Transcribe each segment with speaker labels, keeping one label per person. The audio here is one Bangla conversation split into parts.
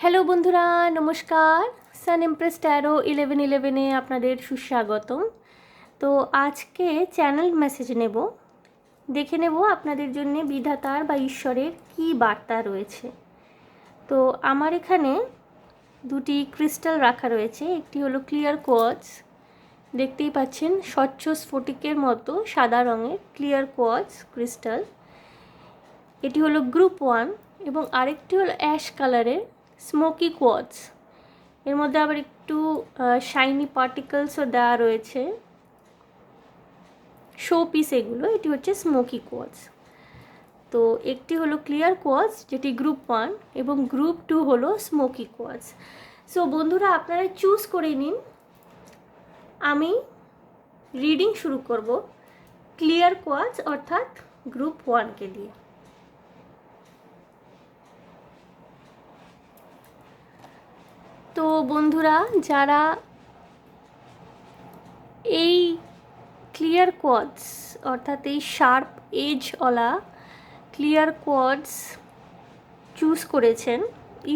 Speaker 1: হ্যালো বন্ধুরা, নমস্কার। সান ইমপ্রেস ট্যারো 1111-এ আপনাদের সুস্বাগতম। তো আজকে চ্যানেল মেসেজ নেব, দেখে নেব আপনাদের জন্য বিধাতার বা ঈশ্বরের কী বার্তা রয়েছে। তো আমার এখানে দুটি ক্রিস্টাল রাখা রয়েছে। একটি হলো ক্লিয়ার কোয়ার্টজ, দেখতেই পাচ্ছেন স্বচ্ছ স্ফটিকের মতো সাদা রঙের ক্লিয়ার কোয়ার্টজ ক্রিস্টাল। এটি হলো গ্রুপ 1 এবং আরেকটি হলো অ্যাশ কালারের স্মোকি কোয়ার্টজ। এর মধ্যে আবার একটু শাইনি পার্টিকেলসও দেওয়া রয়েছে, শো পিস এগুলো। এটি হচ্ছে স্মোকি কোয়ার্টজ। তো একটি হলো ক্লিয়ার কোয়ার্টজ যেটি গ্রুপ 1 এবং গ্রুপ 2 হলো স্মোকি কোয়ার্টজ। সো বন্ধুরা, আপনারা চুজ করে নিন। আমি রিডিং শুরু করব ক্লিয়ার কোয়ার্টজ অর্থাৎ গ্রুপ 1কে দিয়ে। তো বন্ধুরা, যারা এই ক্লিয়ার কোয়ার্টজ অর্থাৎ এই শার্প এজওয়ালা ক্লিয়ার কোয়ার্টজ চুজ করেছেন,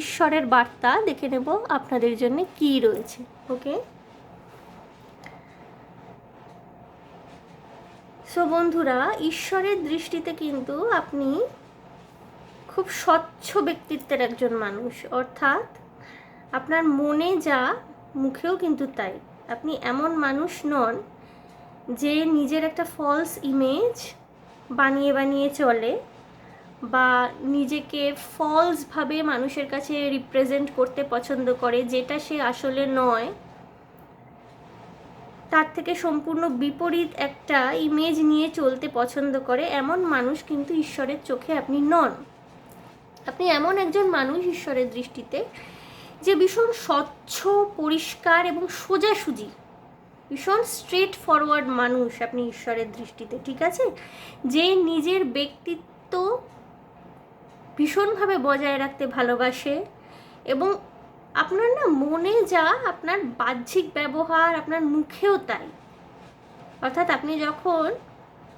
Speaker 1: ঈশ্বরের বার্তা দেখে নেব আপনাদের জন্য কী রয়েছে। ওকে, সো বন্ধুরা, ঈশ্বরের দৃষ্টিতে কিন্তু আপনি খুব স্বচ্ছ ব্যক্তিত্বের একজন মানুষ, অর্থাৎ আপনার মনে যা মুখেও কিন্তু তাই। আপনি এমন মানুষ নন যে নিজের একটা ফলস ইমেজ বানিয়ে বানিয়ে চলে বা নিজেকে ফলসভাবে মানুষের কাছে রিপ্রেজেন্ট করতে পছন্দ করে, যেটা সে আসলে নয়। তার থেকে সম্পূর্ণ বিপরীত একটা ইমেজ নিয়ে চলতে পছন্দ করে, এমন মানুষ কিন্তু ঈশ্বরের চোখে আপনি নন। আপনি এমন একজন মানুষ ঈশ্বরের দৃষ্টিতে যে ভীষণ স্বচ্ছ, পরিষ্কার এবং সোজাসুজি, ভীষণ স্ট্রেট ফরওয়ার্ড মানুষ আপনি ঈশ্বরের দৃষ্টিতে, ঠিক আছে? যে নিজের ব্যক্তিত্ব ভীষণভাবে বজায় রাখতে ভালোবাসে এবং আপনার না মনে যা আপনার বাহ্যিক ব্যবহার আপনার মুখেও তাই। অর্থাৎ আপনি যখন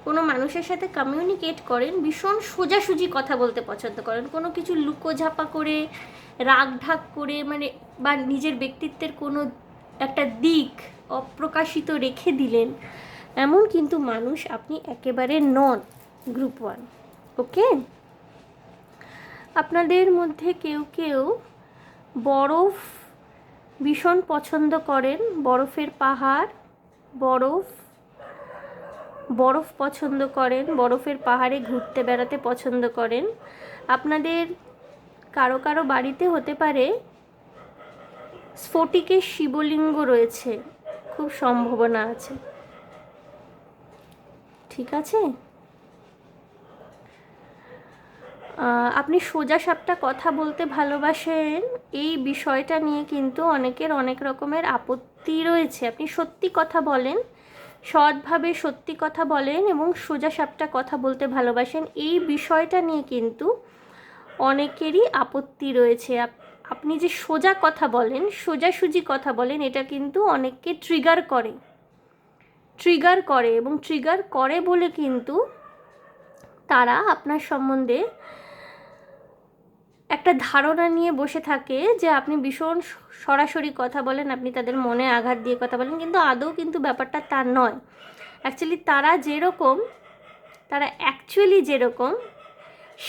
Speaker 1: কোনো মানুষের সাথে কমিউনিকেট করেন, ভীষণ সোজাসুজি কথা বলতে পছন্দ করেন। কোনো কিছু লুকোঝাপা করে, রাগ ঢাক করে, মানে বা নিজের ব্যক্তিত্বের কোনো একটা দিক অপ্রকাশিত রেখে দিলেন, এমন কিন্তু মানুষ আপনি একেবারে নন গ্রুপ 1। ওকে, আপনাদের মধ্যে কেউ কেউ বরফ ভীষণ পছন্দ করেন, বরফের পাহাড়, বরফ পছন্দ করেন, বরফের পাহাড়ে ঘুরতে বেড়াতে পছন্দ করেন। আপনাদের কারো কারো বাড়িতে হতে পারে স্ফটিকের শিবলিঙ্গ রয়েছে, খুব সম্ভাবনা আছে, ঠিক আছে? আপনি সোজা সাপটা কথা বলতে ভালোবাসেন, এই বিষয়টা নিয়ে কিন্তু অনেকের অনেক রকমের আপত্তি রয়েছে। আপনি সত্যি কথা বলেন, সৎভাবে সত্যি কথা বলেন এবং সোজা সাপটা কথা বলতে ভালোবাসেন, এই বিষয়টা নিয়ে কিন্তু অনেকেরই আপত্তি রয়েছে। আপনি যে সোজা কথা বলেন, সোজাসুজি কথা বলেন, এটা কিন্তু অনেককে ট্রিগার করে এবং ট্রিগার করে বলে কিন্তু তারা আপনার সম্বন্ধে একটা ধারণা নিয়ে বসে থাকে যে আপনি ভীষণ সরাসরি কথা বলেন, আপনি তাদের মনে আঘাত দিয়ে কথা বলেন, কিন্তু আদৌ কিন্তু ব্যাপারটা তার নয়। তারা অ্যাকচুয়ালি যেরকম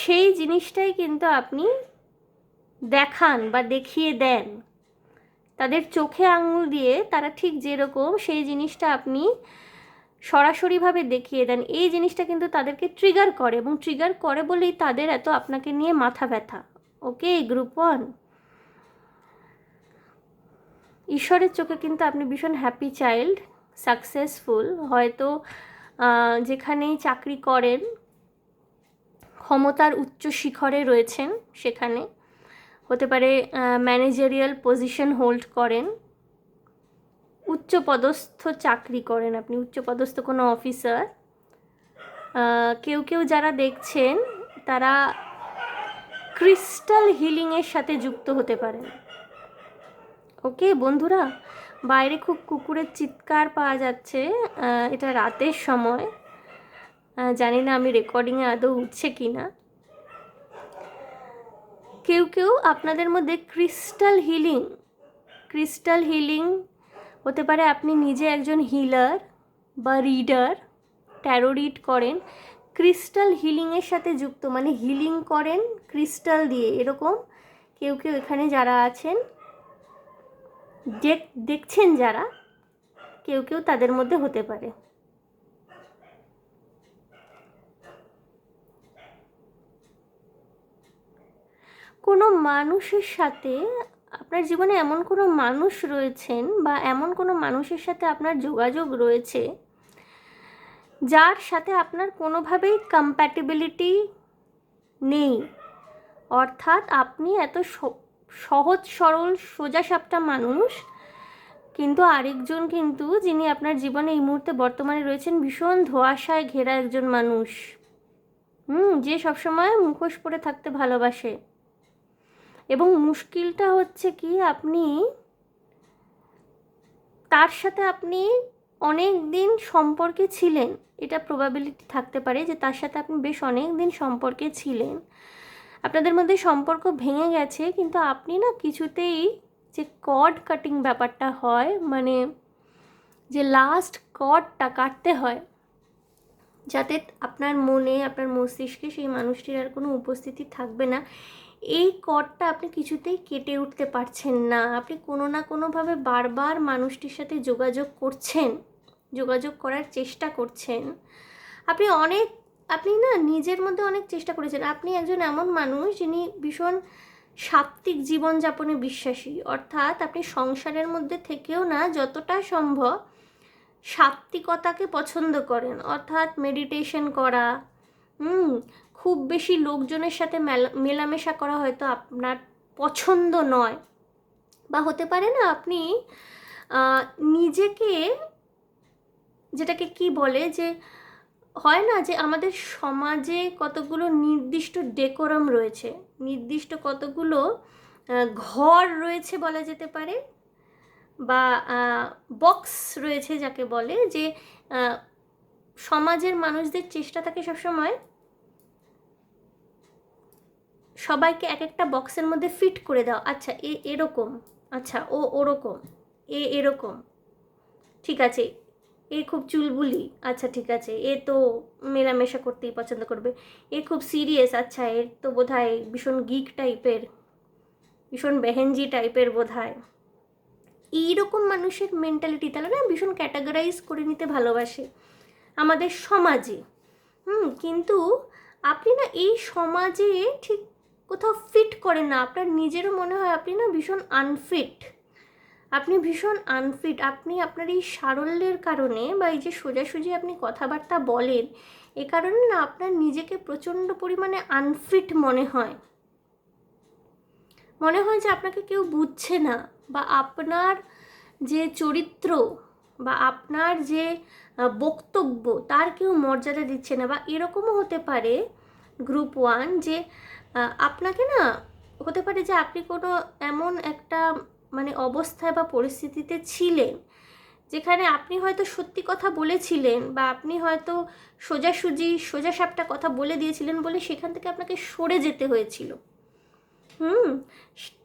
Speaker 1: সেই জিনিসটাই কিন্তু আপনি দেখান বা দেখিয়ে দেন। তাদের চোখে আঙুল দিয়ে তারা ঠিক যেরকম সেই জিনিসটা আপনি সরাসরিভাবে দেখিয়ে দেন। এই জিনিসটা কিন্তু তাদেরকে ট্রিগার করে এবং ট্রিগার করে বলেই তাদের এত আপনাকে নিয়ে মাথা ব্যথা। ওকে গ্রুপ 1, ঈশ্বরের চোখে কিন্তু আপনি ভীষণ হ্যাপি চাইল্ড, সাকসেসফুল। হয়তো যেখানেই চাকরি করেন, ক্ষমতার উচ্চ শিখরে রয়েছেন, সেখানে হতে পারে ম্যানেজারিয়াল পজিশন হোল্ড করেন, উচ্চপদস্থ চাকরি করেন, আপনি উচ্চপদস্থ কোনো অফিসার। কেউ কেউ যারা দেখছেন তারা ক্রিস্টাল হিলিংয়ের সাথে যুক্ত হতে পারেন। ওকে বন্ধুরা, বাইরে খুব কুকুরের চিৎকার পাওয়া যাচ্ছে, এটা রাতের সময়, জানি না আমি রেকর্ডিংয়ে আদৌ উঠছে কি না। কেউ কেউ আপনাদের মধ্যে ক্রিস্টাল হিলিং হতে পারে। আপনি নিজে একজন হিলার বা রিডার, ট্যারো রিড করেন, ক্রিস্টাল হিলিংয়ের সাথে যুক্ত, মানে হিলিং করেন ক্রিস্টাল দিয়ে। এরকম কেউ কেউ এখানে যারা আছেন, দেখছেন যারা, কেউ কেউ তাদের মধ্যে হতে পারে। কোনো মানুষের সাথে আপনার জীবনে এমন কোনো মানুষ রয়েছেন বা এমন কোনো মানুষের সাথে আপনার যোগাযোগ রয়েছে যার সাথে আপনার কোনোভাবেই কম্প্যাটিবিলিটি নেই। অর্থাৎ আপনি এত সহজ সরল সোজাসাপটা মানুষ, কিন্তু আরেকজন কিন্তু যিনি আপনার জীবনে এই মুহূর্তে বর্তমানে রয়েছেন ভীষণ ধোঁয়াশায় ঘেরা একজন মানুষ, যে সবসময় মুখোশ পরে থাকতে ভালোবাসে। এবং মুশকিলটা হচ্ছে কি, আপনি তার সাথে আপনি অনেক দিন সম্পর্কে ছিলেন, এটা প্রবাবিলিটি থাকতে পারে যে তার সাথে আপনি বেশ অনেক দিন সম্পর্কে ছিলেন, আপনাদের মধ্যে সম্পর্ক ভেঙে গেছে, কিন্তু আপনি না কিছুতেই যে কর্ড কাটিং ব্যাপারটা হয়, মানে যে লাস্ট কর্ডটা কাটতে হয় যাতে আপনার মনে, আপনার মস্তিষ্কে সেই মানুষটির আর কোনো উপস্থিতি থাকবে না, এই কর্ডটা আপনি কিছুতেই কেটে উঠতে পারছেন না। আপনি কোনো না কোনোভাবে বারবার মানুষটির সাথে যোগাযোগ করার চেষ্টা করছেন। আপনি না নিজের মধ্যে অনেক চেষ্টা করেছেন। আপনি একজন এমন মানুষ যিনি ভীষণ সাত্ত্বিক জীবনযাপনে বিশ্বাসী, অর্থাৎ আপনি সংসারের মধ্যে থেকেও না যতটা সম্ভব সাত্ত্বিকতাকে পছন্দ করেন, অর্থাৎ মেডিটেশন করা, খুব বেশি লোকজনের সাথে মেলামেশা করা হয়তো আপনার পছন্দ নয়, বা হতে পারে না আপনি নিজেকে, যেটাকে কি বলে, যে হয় না যে আমাদের সমাজে কতগুলো নির্দিষ্ট ডেকোরাম রয়েছে, নির্দিষ্ট কতগুলো ঘর রয়েছে বলা যেতে পারে, বা বক্স রয়েছে যাকে বলে, যে সমাজের মানুষদের চেষ্টা থাকে সবসময় সবাইকে এক একটা বক্সের মধ্যে ফিট করে দাও। আচ্ছা এ এরকম, আচ্ছা ও ওরকম, এরকম, ঠিক আছে, এ খুব চুলবুলি, আচ্ছা ঠিক আছে, এ তো মেলামেশা করতেই পছন্দ করবে, এ খুব সিরিয়াস, আচ্ছা এর তো বোধহয় ভীষণ গিক টাইপের, ভীষণ বেহেনজি টাইপের বোধহয়। এইরকম মানুষের মেন্টালিটি তাহলে না ভীষণ ক্যাটাগরাইজ করে নিতে ভালোবাসে আমাদের সমাজে। কিন্তু আপনি না এই সমাজে ঠিক কোথাও ফিট করেন না, আপনার নিজেরও মনে হয় আপনি না ভীষণ আনফিট, আপনি আপনার এই সারল্যের কারণে বা এই যে সোজাসুজি আপনি কথাবার্তা বলেন, এ কারণে না আপনার নিজেকে প্রচণ্ড পরিমাণে আনফিট মনে হয় যে আপনাকে কেউ বুঝছে না, বা আপনার যে চরিত্র বা আপনার যে বক্তব্য তার কেউ মর্যাদা দিচ্ছে না। বা এরকমও হতে পারে গ্রুপ 1 যে আপনাকে না, হতে পারে যে আপনি কোনো এমন একটা মানে অবস্থায় বা পরিস্থিতিতে ছিলেন যেখানে আপনি হয়তো সত্যি কথা বলেছিলেন, বা আপনি হয়তো সোজাসাপটা কথা বলে দিয়েছিলেন বলে সেখান থেকে আপনাকে সরে যেতে হয়েছিল।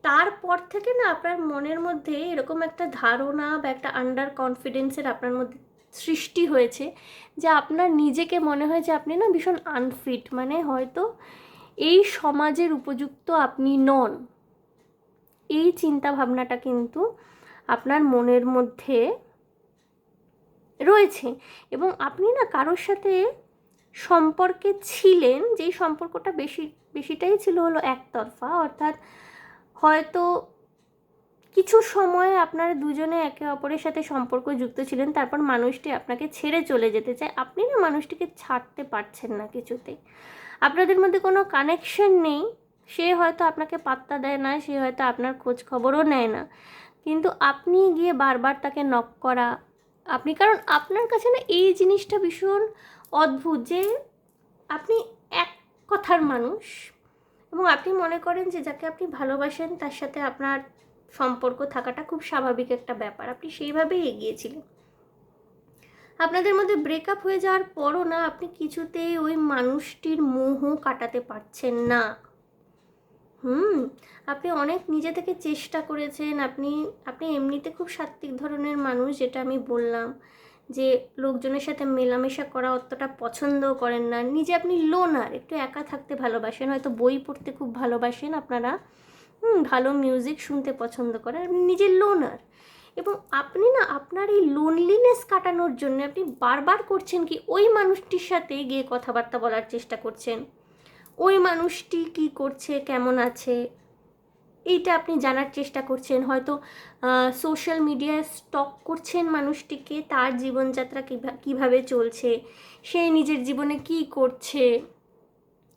Speaker 1: তারপর থেকে না আপনার মনের মধ্যে এরকম একটা ধারণা বা একটা আন্ডার কনফিডেন্সের আপনার মধ্যে সৃষ্টি হয়েছে যে আপনার নিজেকে মনে হয় যে আপনি না ভীষণ আনফিট, মানে হয়তো এই সমাজের উপযুক্ত আপনি নন। এই চিন্তা ভাবনাটা কিন্তু আপনার মনের মধ্যে রয়েছে, এবং আপনি না কারোর সাথে সম্পর্কে ছিলেন, যেই সম্পর্কটা বেশিটাই ছিল হলো একতরফা, অর্থাৎ হয়তো কিছু সময় আপনারা দুজনে একে অপরের সাথে সম্পর্ক যুক্ত ছিলেন, তারপর মানুষটি আপনাকে ছেড়ে চলে যেতে চায়, আপনি না মানুষটিকে ছাড়তে পারছেন না কিছুতেই, আপনাদের মধ্যে কোনো কানেকশন নেই, সে হয়তো আপনাকে পাত্তা দেয় না, সে হয়তো আপনার খোঁজ খবরও নেয় না, কিন্তু আপনি গিয়ে বারবার তাকে নক করা, কারণ আপনার কাছে না এই জিনিসটা ভীষণ অদ্ভুত যে আপনি এক কথার মানুষ, এবং আপনি মনে করেন যে যাকে আপনি ভালোবাসেন তার সাথে আপনার সম্পর্ক থাকাটা খুব স্বাভাবিক একটা ব্যাপার, আপনি সেইভাবেই এগিয়েছিলেন। আপনাদের মধ্যে ব্রেকআপ হয়ে যাওয়ার পরও না আপনি কিছুতেই ওই মানুষটির মোহ কাটাতে পারছেন না। হুম, আপনি অনেক নিজে থেকে চেষ্টা করেছেন। আপনি আপনি এমনিতে খুব সাত্ত্বিক ধরনের মানুষ, যেটা আমি বললাম, যে লোকজনের সাথে মেলামেশা করা অতটা পছন্দও করেন না। নিজে আপনি লোনার, একটু একা থাকতে ভালোবাসেন, হয়তো বই পড়তে খুব ভালোবাসেন আপনারা, ভালো মিউজিক শুনতে পছন্দ করেন, আপনি নিজে লোনার। এবং আপনি না আপনার এই লোনলিনেস কাটানোর জন্য আপনি বারবার করছেন কি, ওই মানুষটির সাথে গিয়ে কথাবার্তা বলার চেষ্টা করছেন, ওই মানুষটি কি করছে, কেমন আছে, এইটা আপনি জানার চেষ্টা করছেন। হয়তো সোশ্যাল মিডিয়ায় স্টক করছেন মানুষটিকে, তার জীবনযাত্রা কীভাবে চলছে, সে নিজের জীবনে কি করছে,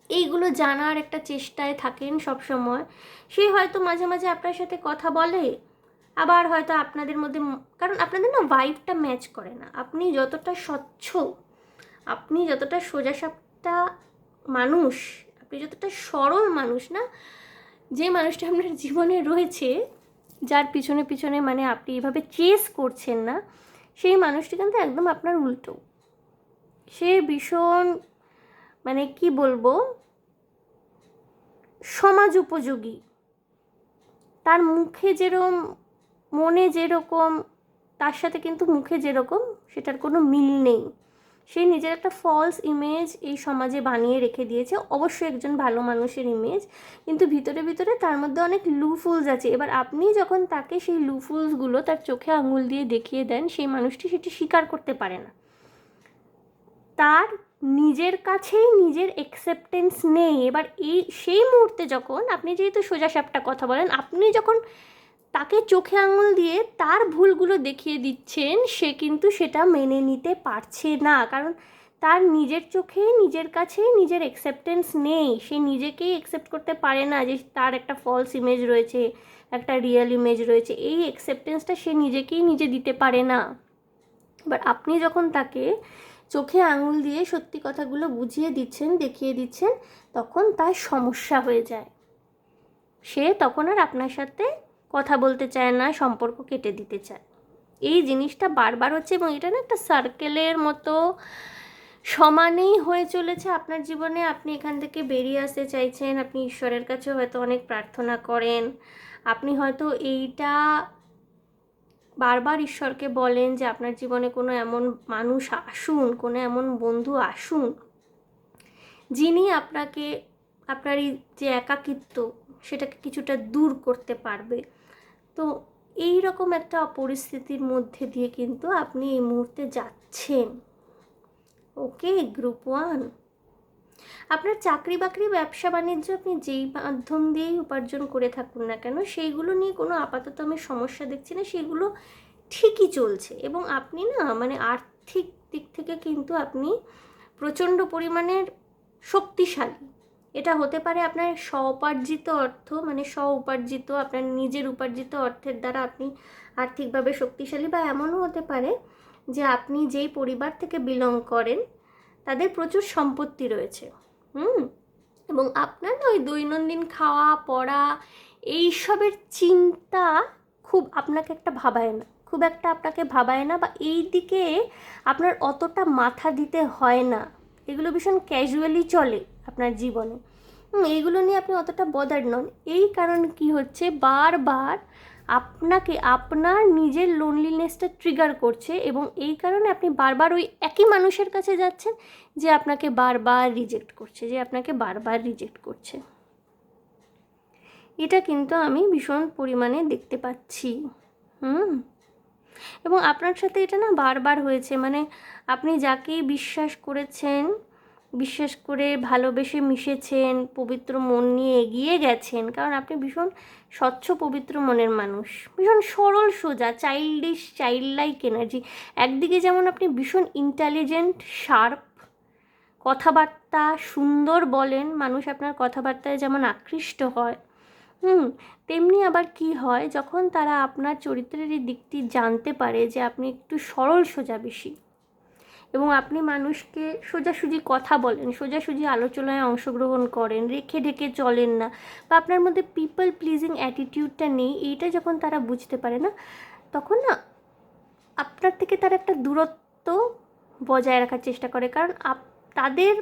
Speaker 1: এইগুলো জানার একটা চেষ্টায় থাকেন সব সময়। সে হয়তো মাঝে মাঝে আপনার সাথে কথা বলে, আবার হয়তো আপনাদের মধ্যে, কারণ আপনাদের না ভাইবটা ম্যাচ করে না। আপনি যতটা স্বচ্ছ, আপনি যতটা সোজাসাপটা মানুষ, আপনি যতটা সরল মানুষ না, যে মানুষটা আপনার জীবনে রয়েছে, যার পিছনে পিছনে মানে আপনি এভাবে চেস করছেন না, সেই মানুষটি কিন্তু একদম আপনার উল্টো। সে ভীষণ, মানে কি বলবো, সমাজ উপযোগী। তার মুখে যেরকম, মনে যেরকম, তার সাথে কিন্তু মুখে যেরকম সেটার কোনো মিল নেই। সে নিজের একটা ফলস ইমেজ এই সমাজে বানিয়ে রেখে দিয়েছে, অবশ্যই একজন ভালো মানুষের ইমেজ, কিন্তু ভিতরে ভিতরে তার মধ্যে অনেক লুফুলস আছে। এবার আপনি যখন তাকে সেই লুফুলসগুলো তার চোখে আঙুল দিয়ে দেখিয়ে দেন, সেই মানুষটি সেটি স্বীকার করতে পারে না। তার নিজের কাছেই নিজের অ্যাকসেপ্টেন্স নেই। এবার সেই মুহূর্তে যখন আপনি, যেহেতু সোজাসাপটা কথা বলেন, আপনি যখন তাকে চোখে আঙুল দিয়ে তার ভুলগুলো দেখিয়ে দিচ্ছেন, সে কিন্তু সেটা মেনে নিতে পারছে না। কারণ তার নিজের চোখে নিজের কাছে নিজের অ্যাকসেপ্টেন্স নেই। সে নিজেকেই অ্যাকসেপ্ট করতে পারে না যে তার একটা ফলস ইমেজ রয়েছে, একটা রিয়েল ইমেজ রয়েছে। এই অ্যাকসেপ্টেন্সটা সে নিজেকেই নিজে দিতে পারে না। এবার আপনি যখন তাকে চোখে আঙুল দিয়ে সত্যি কথাগুলো বুঝিয়ে দিচ্ছেন, দেখিয়ে দিচ্ছেন, তখন তার সমস্যা হয়ে যায়। সে তখন আর আপনার সাথে কথা বলতে চায় না, সম্পর্ক কেটে দিতে চায়। এই জিনিসটা বারবার হচ্ছে, এবং এটা না একটা সার্কেলের মতো সমানেই হয়ে চলেছে আপনার জীবনে। আপনি এখান থেকে বেরিয়ে আসতে চাইছেন, আপনি ঈশ্বরের কাছে হয়তো অনেক প্রার্থনা করেন, আপনি হয়তো এইটা বারবার ঈশ্বরকে বলেন যে আপনার জীবনে কোনো এমন মানুষ আসুন, কোনো এমন বন্ধু আসুন, যিনি আপনাকে, আপনার এই যে একাকিত্ব, সেটাকে কিছুটা দূর করতে পারবে। তো এই রকম একটা পরিস্থিতির মধ্যে দিয়ে কিন্তু আপনি এই মুহূর্তে যাচ্ছেন। ওকে, গ্রুপ 1, আপনার চাকরি বাকরি, ব্যবসা বাণিজ্য, আপনি যেই মাধ্যম দিয়েই উপার্জন করে থাকুন না কেন, সেইগুলো নিয়ে কোনো আপাতত আমি সমস্যা দেখছি না, সেগুলো ঠিকই চলছে। এবং আপনি না মানে আর্থিক দিক থেকে কিন্তু আপনি প্রচণ্ড পরিমাণের শক্তিশালী। এটা হতে পারে আপনার স্ব-উপার্জিত অর্থ, মানে স্ব-উপার্জিত, আপনার নিজের উপার্জিত অর্থের দ্বারা আপনি আর্থিকভাবে শক্তিশালী, বা এমনও হতে পারে যে আপনি যেই পরিবার থেকে বিলং করেন তাদের প্রচুর সম্পত্তি রয়েছে। এবং আপনার ওই দৈনন্দিন খাওয়া পড়া এইসবের চিন্তা খুব আপনাকে একটা ভাবায় না, খুব একটা আপনাকে ভাবায় না, বা এই দিকে আপনার অতটা মাথা দিতে হয় না। এগুলো ভীষণ ক্যাজুয়ালি চলে আপনার জীবনে। এইগুলো নিয়ে আপনি অতটা বদার্ড নন। এই কারণে কি হচ্ছে, বারবার আপনাকে আপনার নিজের লোনলিনেসটা ট্রিগার করছে, এবং এই কারণে আপনি বারবার ওই একই মানুষের কাছে যাচ্ছেন যে আপনাকে বারবার রিজেক্ট করছে, যে আপনাকে বারবার রিজেক্ট করছে। এটা কিন্তু আমি ভীষণ পরিমাণে দেখতে পাচ্ছি। এবং আপনার সাথে এটা না বারবার হয়েছে, মানে আপনি যাকেই বিশ্বাস করেছেন, বিশ্বাস করে ভালোবেসে মিশেছেন, পবিত্র মন নিয়ে এগিয়ে গেছেন, কারণ আপনি ভীষণ স্বচ্ছ পবিত্র মনের মানুষ, ভীষণ সরল সোজা, চাইল্ড লাইক এনার্জি। একদিকে যেমন আপনি ভীষণ ইন্টেলিজেন্ট, শার্প, কথাবার্তা সুন্দর বলেন, মানুষ আপনার কথাবার্তায় যেমন আকৃষ্ট হয়, তেমনি আবার কি হয়, যখন তারা আপনার চরিত্রের এই দিকটি জানতে পারে যে আপনি একটু সরল সোজা বেশি, এবং আপনি মানুষকে সোজাসুজি কথা বলেন, সোজাসুজি আলোচনায় অংশগ্রহণ করেন, রেখে ঢেকে চলেন না, বা আপনার মধ্যে পিপল প্লিজিং অ্যাটিটিউডটা নেই, এইটা যখন তারা বুঝতে পারে না, তখন না আপনার থেকে তারা একটা দূরত্ব বজায় রাখার চেষ্টা করে। কারণ তাদের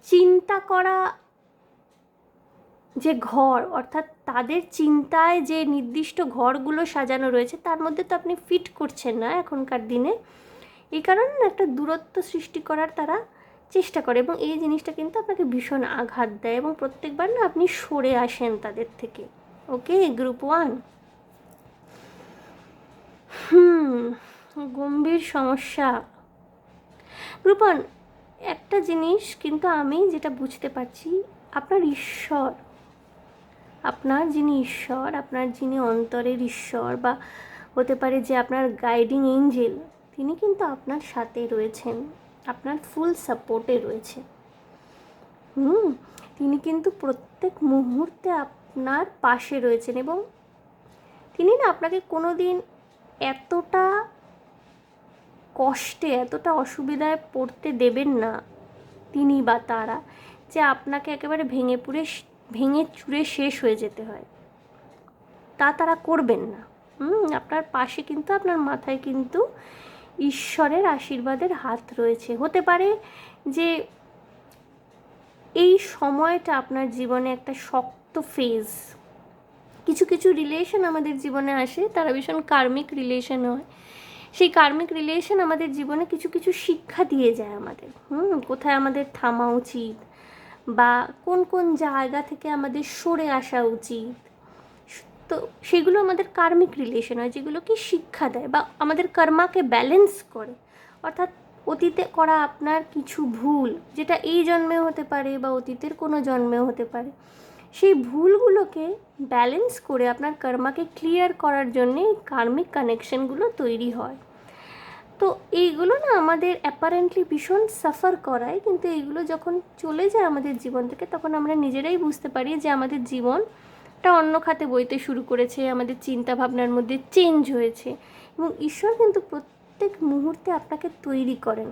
Speaker 1: চিন্তা করা যে ঘর, অর্থাৎ তাদের চিন্তায় যে নির্দিষ্ট ঘরগুলো সাজানো রয়েছে তার মধ্যে তো আপনি ফিট করছেন না এখনকার দিনে। এই কারণে একটা দূরত্ব সৃষ্টি করার তারা চেষ্টা করে, এবং এই জিনিসটা কিন্তু আপনাকে ভীষণ আঘাত দেয় এবং প্রত্যেকবার না আপনি সরে আসেন তাদের থেকে। ওকে, গ্রুপ 1। গম্ভীর সমস্যা। গ্রুপ 1, একটা জিনিস কিন্তু আমি যেটা বুঝতে পারছি, আপনার ঈশ্বর, আপনার যিনি ঈশ্বর, আপনার যিনি অন্তরের ঈশ্বর, বা হতে পারে যে আপনার গাইডিং এঞ্জেল, তিনি কিন্তু আপনার সাথে রয়েছেন, আপনার ফুল সাপোর্টে রয়েছে। তিনি কিন্তু প্রত্যেক মুহূর্তে আপনার পাশে রয়েছেন, এবং তিনি না আপনাকে কোনো দিন এতটা কষ্টে, এতটা অসুবিধায় পড়তে দেবেন না তিনি বা তারা, যে আপনাকে একেবারে ভেঙে চুরে শেষ হয়ে যেতে হয়, তা তারা করবেন না। আপনার পাশে কিন্তু, আপনার মাথায় কিন্তু ঈশ্বরের আশীর্বাদের হাত রয়েছে। হতে পারে যে এই সময়টা আপনার জীবনে একটা শক্ত ফেজ, কিছু কিছু রিলেশন আমাদের জীবনে আসে, তারা ভীষণ কার্মিক রিলেশন হয়। সেই কার্মিক রিলেশন আমাদের জীবনে কিছু কিছু শিক্ষা দিয়ে যায় আমাদের, কোথায় আমাদের থামা উচিত, বা কোন কোন জায়গা থেকে আমাদের সরে আসা উচিত। তো সেগুলো আমাদের কার্মিক রিলেশন হয়, যেগুলো কি শিক্ষা দেয় বা আমাদের কর্মাকে ব্যালেন্স করে। অর্থাৎ অতীতে করা আপনার কিছু ভুল, যেটা এই জন্মেও হতে পারে বা অতীতের কোনো জন্মেও হতে পারে, সেই ভুলগুলোকে ব্যালেন্স করে আপনার কর্মাকে ক্লিয়ার করার জন্যে এই কার্মিক কানেকশনগুলো তৈরি হয়। তো এইগুলো না আমাদের অ্যাপারেন্টলি ভীষণ সাফার করায়, কিন্তু এইগুলো যখন চলে যায় আমাদের জীবন থেকে, তখন আমরা নিজেরাই বুঝতে পারি যে আমাদের জীবনটা অন্য খাতে বইতে শুরু করেছে, আমাদের চিন্তা ভাবনার মধ্যে চেঞ্জ হয়েছে, এবং ঈশ্বর কিন্তু প্রত্যেক মুহূর্তে আপনাকে তৈরি করেন।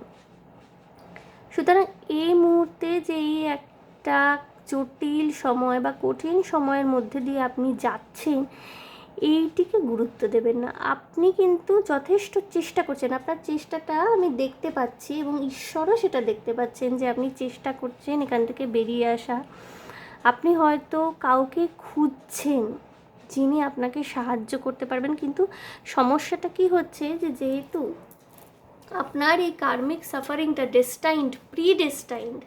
Speaker 1: সুতরাং এই মুহূর্তে যে এই একটা জটিল সময় বা কঠিন সময়ের মধ্যে দিয়ে আপনি যাচ্ছেন, এইটিকে গুরুত্ব দেবেন না। আপনি কিন্তু যথেষ্ট চেষ্টা করছেন, আপনার চেষ্টাটা আমি দেখতে পাচ্ছি, এবং ঈশ্বরও সেটা দেখতে পাচ্ছেন যে আপনি চেষ্টা করছেন এখান থেকে বেরিয়ে আসা। আপনি হয়তো কাউকে খুঁজছেন যিনি আপনাকে সাহায্য করতে পারবেন, কিন্তু সমস্যাটা কি হচ্ছে, যে যেহেতু আপনার এই কার্মিক সাফারিংটা প্রিডেস্টাইন্ড,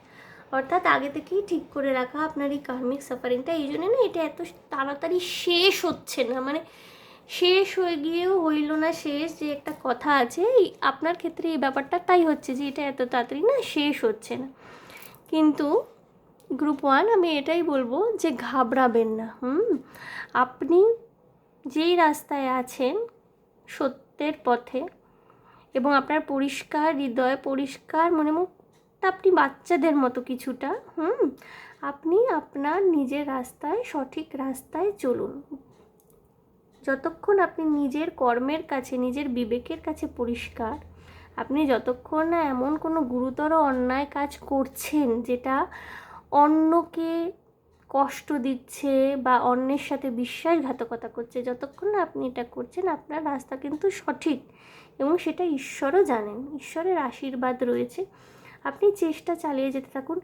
Speaker 1: অর্থাৎ আগে থেকেই ঠিক করে রাখা আপনার এই কার্মিক সাফারিংটা, এই জন্য না এটা এত তাড়াতাড়ি শেষ হচ্ছে না, মানে শেষ হয়ে গিয়েও হইল না শেষ, যে একটা কথা আছে, আপনার ক্ষেত্রে এই ব্যাপারটা তাই হচ্ছে যে এটা এত তাড়াতাড়ি না শেষ হচ্ছে না। কিন্তু গ্রুপ 1, আমি এটাই বলবো যে ঘাবড়াবেন না। আপনি যেই রাস্তায় আছেন সত্যের পথে, এবং আপনার পরিষ্কার হৃদয়, পরিষ্কার মনে মুখটা, আপনি বাচ্চাদের মতো কিছুটা, আপনি আপনার নিজের রাস্তায়, সঠিক রাস্তায় চলুন। যতক্ষণ আপনি নিজের কর্মের কাছে, নিজের বিবেকের কাছে পরিষ্কার, আপনি যতক্ষণ না এমন কোনো গুরুতর অন্যায় কাজ করছেন যেটা অন্যকে কষ্ট দিচ্ছে বা অন্যের সাথে বিশ্বাসঘাতকতা করছে, যতক্ষণ না আপনি এটা করছেন, আপনার রাস্তা কিন্তু সঠিক, এবং সেটা ঈশ্বরও জানেন, ঈশ্বরের আশীর্বাদ রয়েছে। আপনি চেষ্টা চালিয়ে যেতে থাকুন।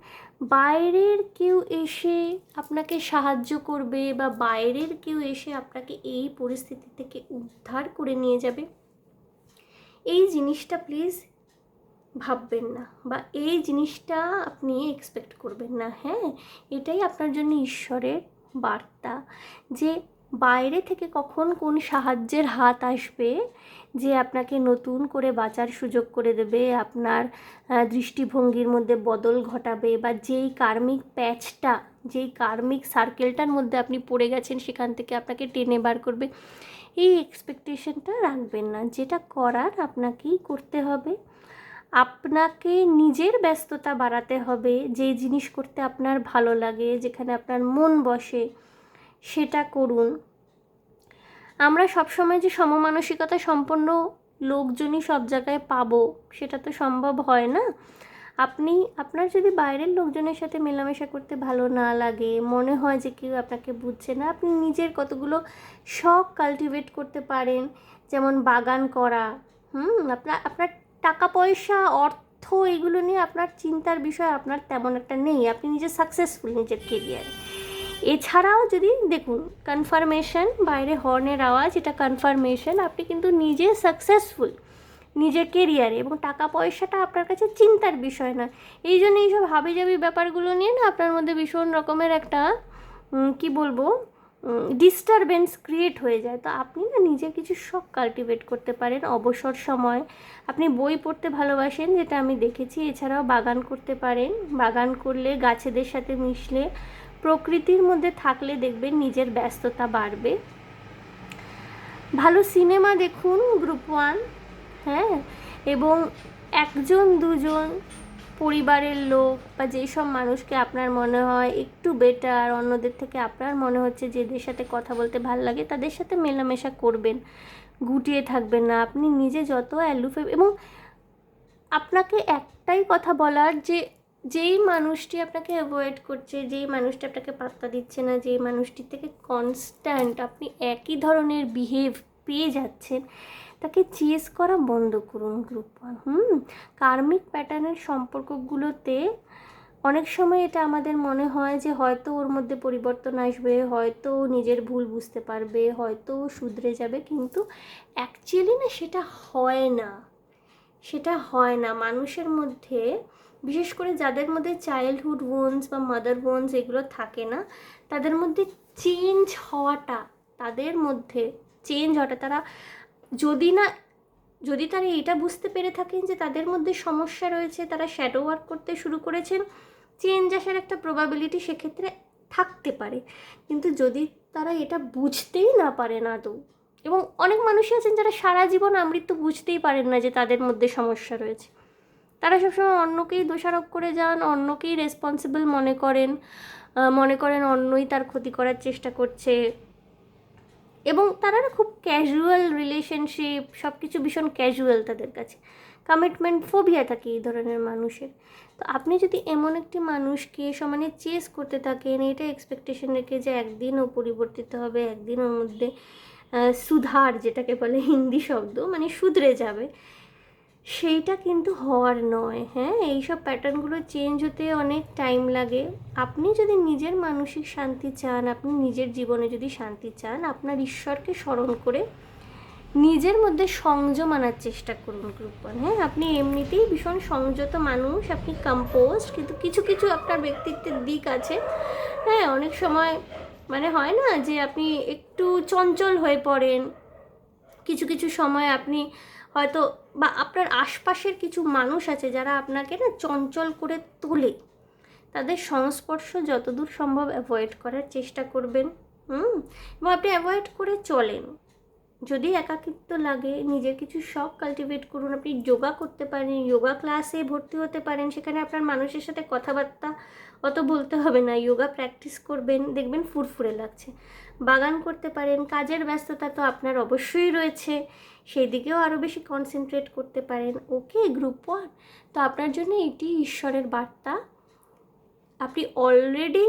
Speaker 1: বাইরের কেউ এসে আপনাকে সাহায্য করবে বা বাইরের কেউ এসে আপনাকে এই পরিস্থিতি থেকে উদ্ধার করে নিয়ে যাবে, এই জিনিসটা প্লিজ ভাববেন না, বা এই জিনিসটা আপনি এক্সপেক্ট করবেন না। হ্যাঁ, এটাই আপনার জন্য ঈশ্বরের বার্তা, যে বাইরে থেকে কখন কোন সাহায্যের হাত আসবে, যে আপনাকে নতুন করে বাঁচার সুযোগ করে দেবে, আপনার দৃষ্টিভঙ্গির মধ্যে বদল ঘটাবে, বা যেই কার্মিক প্যাচটা, যেই কার্মিক সার্কেলটার মধ্যে আপনি পড়ে গেছেন সেখান থেকে আপনাকে টেনে বার করবে, এই এক্সপেকটেশনটা রাখবেন না। যেটা করার আপনাকেই করতে হবে। আপনাকে নিজের ব্যস্ততা বাড়াতে হবে, যে জিনিস করতে আপনার ভালো লাগে, যেখানে আপনার মন বসে, সেটা করুন। আমরা সবসময় যে সমমানসিকতা সম্পন্ন লোকজনই সব জায়গায় পাবো, সেটা তো সম্ভব হয় না। আপনার যদি বাইরের লোকজনের সাথে মেলামেশা করতে ভালো না লাগে, মনে হয় যে কেউ আপনাকে বুঝছে না, আপনি নিজের কতগুলো শখ কাল্টিভেট করতে পারেন, যেমন বাগান করা। আপনার টাকা পয়সা, অর্থ, এগুলো নিয়ে আপনার চিন্তার বিষয় আপনার তেমন একটা নেই, আপনি নিজে সাকসেসফুল নিজের কেরিয়ারে। এছাড়াও যদি দেখুন কনফার্মেশন, বাইরে হর্নের আওয়াজ, এটা কনফার্মেশন আপনি কিন্তু নিজে সাকসেসফুল নিজের কেরিয়ারে, এবং টাকা পয়সাটা আপনার কাছে চিন্তার বিষয় না। এই জন্য এইসব হাবিজাবি ব্যাপারগুলো নিয়ে না আপনার মধ্যে ভীষণ রকমের একটা কি বলবো ডিস্টারবেন্স ক্রিয়েট হয়ে যায়। তো আপনি না নিজের কিছু শখ কাল্টিভেট করতে পারেন অবসর সময়। আপনি বই পড়তে ভালোবাসেন, যেটা আমি দেখেছি। এছাড়াও বাগান করতে পারেন। বাগান করলে, গাছেদের সাথে মিশলে, প্রকৃতির মধ্যে থাকলে দেখবেন নিজের ব্যস্ততা বাড়বে। ভালো সিনেমা দেখুন গ্রুপ 1, হ্যাঁ, এবং একজন দুজন পরিবারের লোক বা যেসব মানুষকে আপনার মনে হয় একটু বেটার, অন্যদের থেকে আপনার মনে হচ্ছে যেদের সাথে কথা বলতে ভালো লাগে, তাদের সাথে মেলামেশা করবেন, গুটিয়ে থাকবেন না। আপনি নিজে যত অ্যালুফে, এবং আপনাকে একটাই কথা বলার, যে যেই মানুষটি আপনাকে অ্যাভয়েড করছে, যেই মানুষটি আপনাকে পাত্তা দিচ্ছে না, যেই মানুষটির থেকে কনস্ট্যান্ট আপনি একই ধরনের বিহেভ পেয়ে যাচ্ছেন, তাকে চেস করা বন্ধ করুন গ্রুপ 1। কার্মিক প্যাটার্নের সম্পর্কগুলোতে অনেক সময় এটা আমাদের মনে হয় যে হয়তো ওর মধ্যে পরিবর্তন আসবে, হয়তো নিজের ভুল বুঝতে পারবে, হয়তো শুধরে যাবে, কিন্তু অ্যাকচুয়ালি না সেটা হয় না। সেটা হয় না। মানুষের মধ্যে, বিশেষ করে যাদের মধ্যে চাইল্ডহুড ওয়ন্স বা মাদার ওয়ন্স এগুলো থাকে না, তাদের মধ্যে চেঞ্জ হওয়াটা, তারা যদি তারা এটা বুঝতে পেরে থাকেন যে তাদের মধ্যে সমস্যা রয়েছে, তারা শ্যাডো ওয়ার্ক করতে শুরু করেছেন, চেঞ্জ আসার একটা প্রবাবিলিটি সেক্ষেত্রে থাকতে পারে। কিন্তু যদি তারা এটা বুঝতেই না পারেন আদৌ, এবং অনেক মানুষই আছেন যারা সারা জীবন আমৃত্যু বুঝতেই পারেন না যে তাদের মধ্যে সমস্যা রয়েছে, তারা সবসময় অন্যকেই দোষারোপ করে যান, অন্যকেই রেসপন্সিবল মনে করেন অন্যই তার ক্ষতি করার চেষ্টা করছে, এবং তারা না খুব ক্যাজুয়াল রিলেশনশিপ, সব কিছু ভীষণ ক্যাজুয়াল তাদের কাছে। কমিটমেন্ট ফোবিয়া থাকে এই ধরনের মানুষের। তো আপনি যদি এমন একটি মানুষকে সমানে চেস করতে থাকেন, এটা এক্সপেকটেশন রেখে যে একদিন ও পরিবর্তিত হবে, একদিন ওর মধ্যে সুধার, যেটাকে বলে হিন্দি শব্দ, মানে শুধরে যাবে, সেইটা কিন্তু হওয়ার নয়। হ্যাঁ, এইসব প্যাটার্নগুলো চেঞ্জ হতে অনেক টাইম লাগে। আপনি যদি নিজের মানসিক শান্তি চান, আপনি নিজের জীবনে যদি শান্তি চান, আপনার ঈশ্বরকে স্মরণ করে নিজের মধ্যে সংযম আনার চেষ্টা করুন গ্রুপ 1। হ্যাঁ, আপনি এমনিতেই ভীষণ সংযত মানুষ, আপনি কম্পোজড, কিন্তু কিছু কিছু আপনার ব্যক্তিত্বের দিক আছে। হ্যাঁ, অনেক সময় মানে হয় না যে আপনি একটু চঞ্চল হয়ে পড়েন, কিছু কিছু সময় আপনি হয়তো, বা আপনার আশপাশের কিছু মানুষ আছে যারা আপনাকে না চঞ্চল করে তোলে, তাদের সংস্পর্শ যতদূর সম্ভব অ্যাভয়েড করার চেষ্টা করবেন। এবং আপনি অ্যাভয়েড করে চলেন। যদি একাকিত্ব লাগে, নিজের কিছু শখ কাল্টিভেট করুন। আপনি যোগা করতে পারেন, যোগা ক্লাসে ভর্তি হতে পারেন, সেখানে আপনার মানুষের সাথে কথাবার্তা অত বলতে হবে না, যোগা প্র্যাকটিস করবেন, দেখবেন ফুরফুরে লাগছে। বাগান করতে পারেন, কাজের ব্যস্ততা তো আপনার অবশ্যই রয়েছে, সেই দিকেও আরও বেশি কনসেন্ট্রেট করতে পারেন। ওকে গ্রুপ 1, তো আপনার জন্য এটি ঈশ্বরের বার্তা। আপনি অলরেডি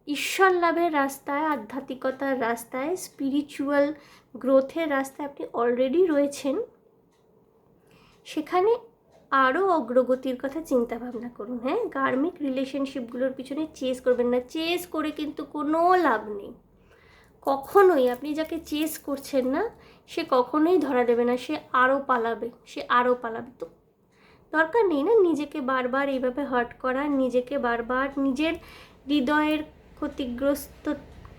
Speaker 1: ঈশ্বর লাভের রাস্তায়, আধ্যাত্মিকতার রাস্তায়, স্পিরিচুয়াল গ্রোথের রাস্তায় আপনি অলরেডি রয়েছেন। সেখানে আরও অগ্রগতির কথা চিন্তা ভাবনা করুন। হ্যাঁ, কার্মিক রিলেশনশিপগুলোর পিছনে চেস করবেন না। চেস করে কিন্তু কোনো লাভ নেই কখনোই। আপনি যাকে চেস করছেন না, সে কখনোই ধরা দেবে না, সে আরও পালাবে। তো দরকার নেই না নিজেকে বারবার এইভাবে হার্ট করা, নিজেকে বারবার নিজের হৃদয়ের ক্ষতিগ্রস্ত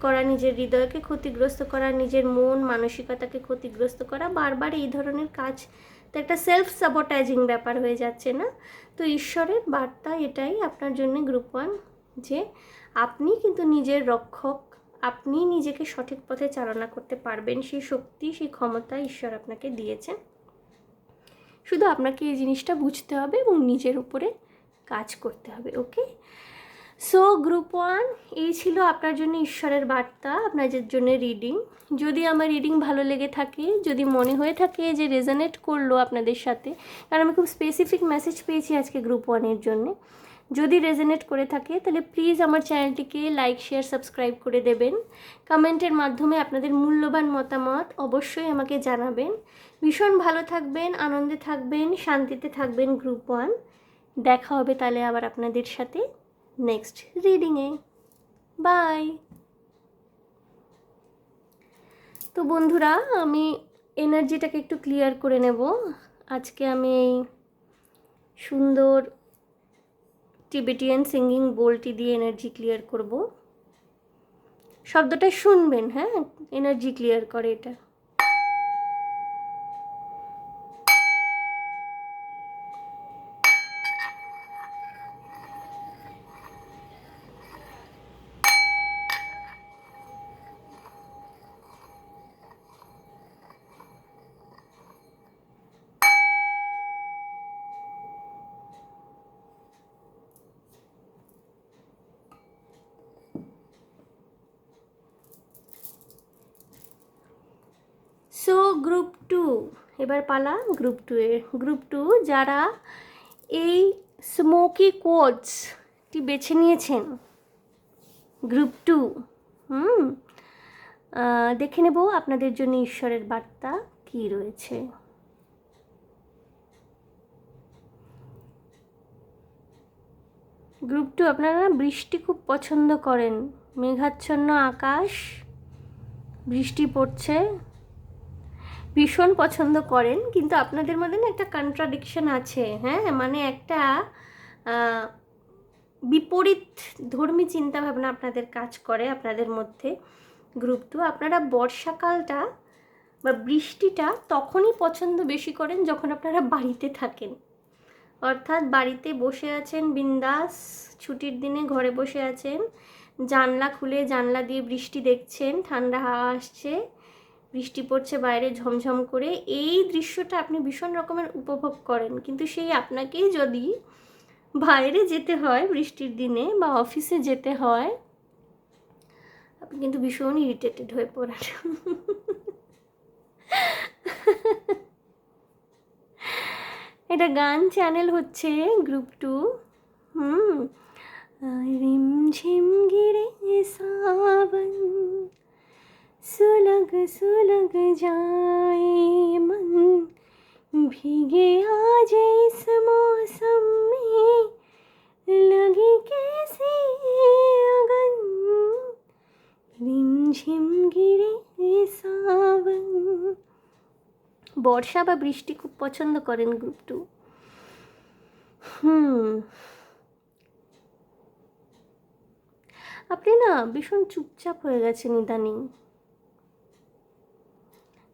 Speaker 1: করা, নিজের হৃদয়কে ক্ষতিগ্রস্ত করা, নিজের মন মানসিকতাকে ক্ষতিগ্রস্ত করা, বারবার এই ধরনের কাজ তো একটা সেলফ সাবোটাইজিং ব্যাপার হয়ে যাচ্ছে না? তো ঈশ্বরের বার্তা এটাই আপনার জন্য গ্রুপ 1, যে আপনি কিন্তু নিজের রক্ষক, আপনি নিজেকে সঠিক পথে চালনা করতে পারবেন, সেই শক্তি, সেই ক্ষমতা ঈশ্বর আপনাকে দিয়েছেন। শুধু আপনাকে এই জিনিসটা বুঝতে হবে এবং নিজের উপরে কাজ করতে হবে। ওকে, সো গ্রুপ 1, এই ছিল আপনার জন্য ঈশ্বরের বার্তা, আপনাদের জন্য রিডিং। যদি আমার রিডিং ভালো লেগে থাকে, যদি মনে হয়ে থাকে যে রেজোনেট করলো আপনাদের সাথে, কারণ আমি খুব স্পেসিফিক মেসেজ পেয়েছি আজকে গ্রুপ 1-এর জন্য, যদি রেজোনেট করে থাকে তাহলে প্লিজ আমার চ্যানেলটিকে লাইক, শেয়ার, সাবস্ক্রাইব করে দেবেন। কমেন্টের মাধ্যমে আপনাদের মূল্যবান মতামত অবশ্যই আমাকে জানাবেন। ভীষণ ভালো থাকবেন, আনন্দে থাকবেন, শান্তিতে থাকবেন গ্রুপ 1। দেখা হবে তাহলে আবার আপনাদের সাথে নেক্সট রিডিংয়ে। বাই। তো বন্ধুরা, আমি এনার্জিটাকে একটু ক্লিয়ার করে নেব। আজকে আমি এই সুন্দর টিবেটিয়ান সিঙ্গিং বোলটি দিয়ে এনার্জি ক্লিয়ার করব। শব্দটা শুনবেন, হ্যাঁ, এনার্জি ক্লিয়ার করে এটা। সো গ্রুপ 2, এবার পালা গ্রুপ 2 এর। গ্রুপ 2 যারা এই স্মোকি কোটসটি বেছে নিয়েছেন, গ্রুপ 2, দেখে নেব আপনাদের জন্য ঈশ্বরের বার্তা কী রয়েছে। গ্রুপ 2, আপনারা বৃষ্টি খুব পছন্দ করেন। মেঘাচ্ছন্ন আকাশ, বৃষ্টি পড়ছে, ভীষণ পছন্দ করেন। কিন্তু আপনাদের মধ্যে না একটা কন্ট্রাডিকশন আছে, হ্যাঁ, মানে একটা বিপরীত ধর্মী চিন্তাভাবনা আপনাদের কাজ করে আপনাদের মধ্যে। গ্রুপ 2, আপনারা বর্ষাকালটা বা বৃষ্টিটা তখনই পছন্দ বেশি করেন যখন আপনারা বাড়িতে থাকেন। অর্থাৎ বাড়িতে বসে আছেন বিন্দাস, ছুটির দিনে ঘরে বসে আছেন, জানলা খুলে জানলা দিয়ে বৃষ্টি দেখছেন, ঠান্ডা হাওয়া আসছে, বৃষ্টি পড়ছে বাইরে ঝমঝম করে, এই দৃশ্যটা আপনি ভীষণ রকমের উপভোগ করেন। কিন্তু সেই আপনাকেই যদি বাইরে যেতে হয় বৃষ্টির দিনে বা অফিসে যেতে হয়, আপনি কিন্তু ভীষণ ইরিটেটেড হয়ে পড়েন। এটা গান চ্যানেল হচ্ছে গ্রুপ 2। रिमझिम गिरे सावन, सुलग सुलग जाए मन, भीगे आज इस मौसम में, लगी कैसी अगन, रिमझिम गिरे सावन। বর্ষা বা বৃষ্টি খুব পছন্দ করেন গ্রুপ 2। আপনি না ভীষণ চুপচাপ হয়ে গেছেন ইদানিং,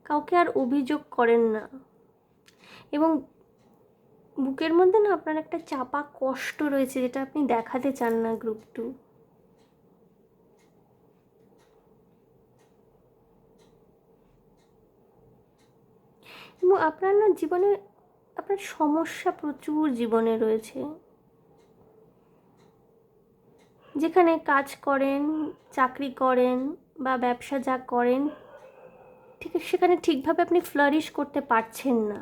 Speaker 1: কাউকে আর অভিযোগ করেন না, এবং বুকের মধ্যে না আপনার একটা চাপা কষ্ট রয়েছে যেটা আপনি দেখাতে চান না গ্রুপ 2। এবং আপনার না জীবনে আপনার সমস্যা প্রচুর জীবনে রয়েছে। যেখানে কাজ করেন, চাকরি করেন বা ব্যবসা যা করেন, ঠিক সেখানে ঠিকভাবে আপনি ফ্লারিশ করতে পারছেন না।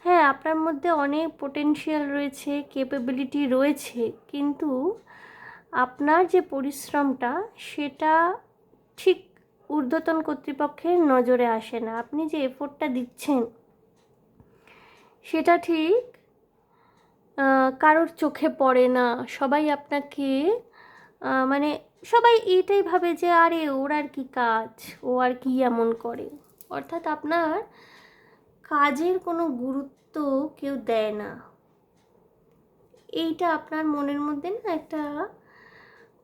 Speaker 1: হ্যাঁ, আপনার মধ্যে অনেক পোটেনশিয়াল রয়েছে, ক্যাপাবিলিটি রয়েছে, কিন্তু আপনার যে পরিশ্রমটা সেটা ঠিক ঊর্ধ্বতন কর্তৃপক্ষের নজরে আসে না। আপনি যে এফোর্টটা দিচ্ছেন সেটা ঠিক কারোর চোখে পড়ে না। সবাই আপনাকে মানে সবাই এইটাই ভাবে যে আরে ওর আর কি কাজ, ও আর কি এমন করে। অর্থাৎ আপনার কাজের কোনো গুরুত্ব কেউ দেয় না। এইটা আপনার মনের মধ্যে না একটা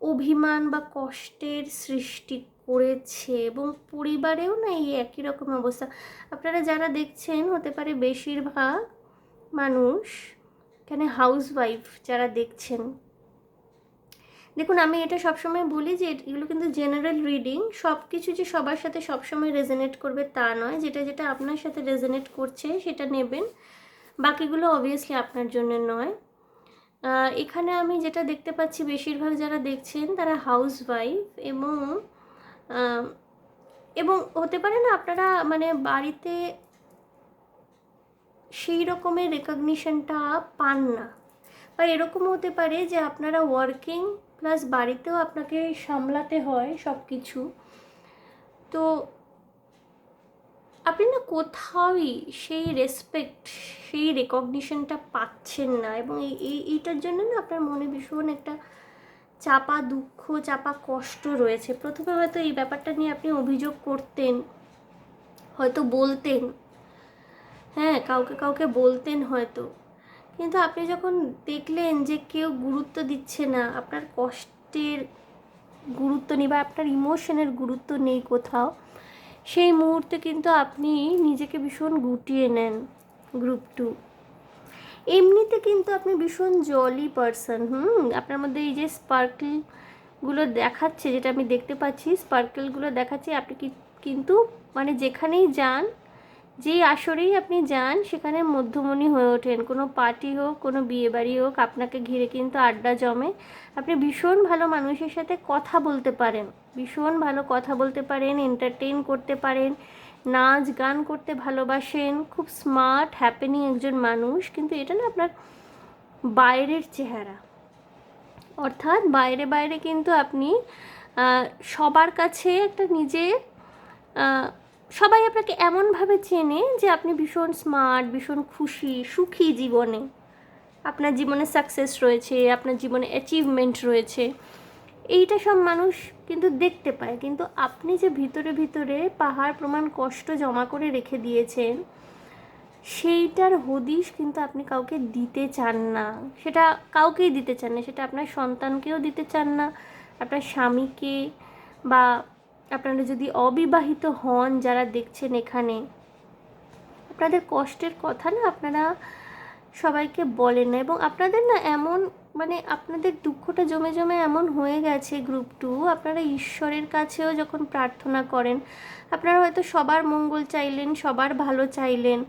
Speaker 1: অভিমান বা কষ্টের সৃষ্টি করেছে, এবং পরিবারেও না এই একই রকম অবস্থা। আপনারা যারা দেখছেন, হতে পারে বেশিরভাগ মানুষ এখানে হাউসওয়াইফ যারা দেখছেন, দেখুন আমি এটা সবসময় বলি যে এগুলো কিন্তু জেনারেল রিডিং। সব কিছু যে সবার সাথে সবসময় রেজোনেট করবে তা নয়। যেটা যেটা আপনার সাথে রেজোনেট করছে সেটা নেবেন, বাকিগুলো অবভিয়াসলি আপনার জন্য নয়। এখানে আমি যেটা দেখতে পাচ্ছি, বেশিরভাগ যারা দেখছেন তারা হাউসওয়াইফ, এবং হতে পারে না আপনারা মানে বাড়িতে সেই রকমের রেকগনিশনটা পান না, বা এরকম হতে পারে যে আপনারা ওয়ার্কিং প্লাস বাড়িতেও আপনাকে সামলাতে হয় সব কিছু। তো আপনি না কোথাওই সেই রেসপেক্ট, সেই রেকগনিশনটা পাচ্ছেন না, এবং এইটার জন্য না আপনার মনে ভীষণ একটা চাপা দুঃখ, চাপা কষ্ট রয়েছে। প্রথমে হয়তো এই ব্যাপারটা নিয়ে আপনি অভিযোগ করতেন, হয়তো বলতেন, হ্যাঁ কাউকে কাউকে বলতেন হয়তো, কিন্তু আপনি যখন দেখলেন যে কেউ গুরুত্ব দিচ্ছে না, আপনার কষ্টের গুরুত্ব নেই বা আপনার ইমোশনের গুরুত্ব নেই কোথাও, সেই মুহূর্তে কিন্তু আপনি নিজেকে ভীষণ গুটিয়ে নেন। গ্রুপ 2, এমনিতে কিন্তু আপনি ভীষণ জলি পারসন। আপনার মধ্যে এই যে স্পার্কেলগুলো দেখাচ্ছে, যেটা আমি দেখতে পাচ্ছি, স্পার্কেলগুলো দেখাচ্ছে, আপনি কিন্তু মানে যেখানেই যান, যেই আসরেই আপনি যান, সেখানে মধ্যমণি হয়ে ওঠেন। কোনো পার্টি হোক, কোনো বিয়েবাড়ি হোক, আপনাকে ঘিরে কিন্তু আড্ডা জমে। আপনি ভীষণ ভালো মানুষের সাথে কথা বলতে পারেন, ভীষণ ভালো কথা বলতে পারেন, এন্টারটেইন করতে পারেন, নাচ গান করতে ভালোবাসেন, খুব স্মার্ট হ্যাপেনিং একজন মানুষ। কিন্তু এটা না আপনার বাইরের চেহারা, অর্থাৎ বাইরে বাইরে কিন্তু আপনি সবার কাছে একটা নিজের, সবাই আপনাকে এমনভাবে চেনে যে আপনি ভীষণ স্মার্ট, ভীষণ খুশি, সুখী জীবনে, আপনার জীবনে সাকসেস রয়েছে, আপনার জীবনে অ্যাচিভমেন্ট রয়েছে, এইটা সব মানুষ কিন্তু দেখতে পায়। কিন্তু আপনি যে ভিতরে ভিতরে পাহাড় প্রমাণ কষ্ট জমা করে রেখে দিয়েছেন, সেইটার হদিশ কিন্তু আপনি কাউকে দিতে চান না, সেটা কাউকেই দিতে চান না, সেটা আপনার সন্তানকেও দিতে চান না, আপনার স্বামীকে, বা আপনারা যদি অবিবাহিত হন যারা দেখছেন এখানে, আপনাদের কষ্টের কথা না আপনারা সবাইকে বলেন না। এবং আপনাদের না এমন, মানে আপনাদের দুঃখটা জমে জমে এমন হয়ে গেছে গ্রুপ 2, আপনারা ঈশ্বরের কাছেও যখন প্রার্থনা করেন, আপনারা হয়তো সবার মঙ্গল চাইলেন, সবার ভালো চাইলেন,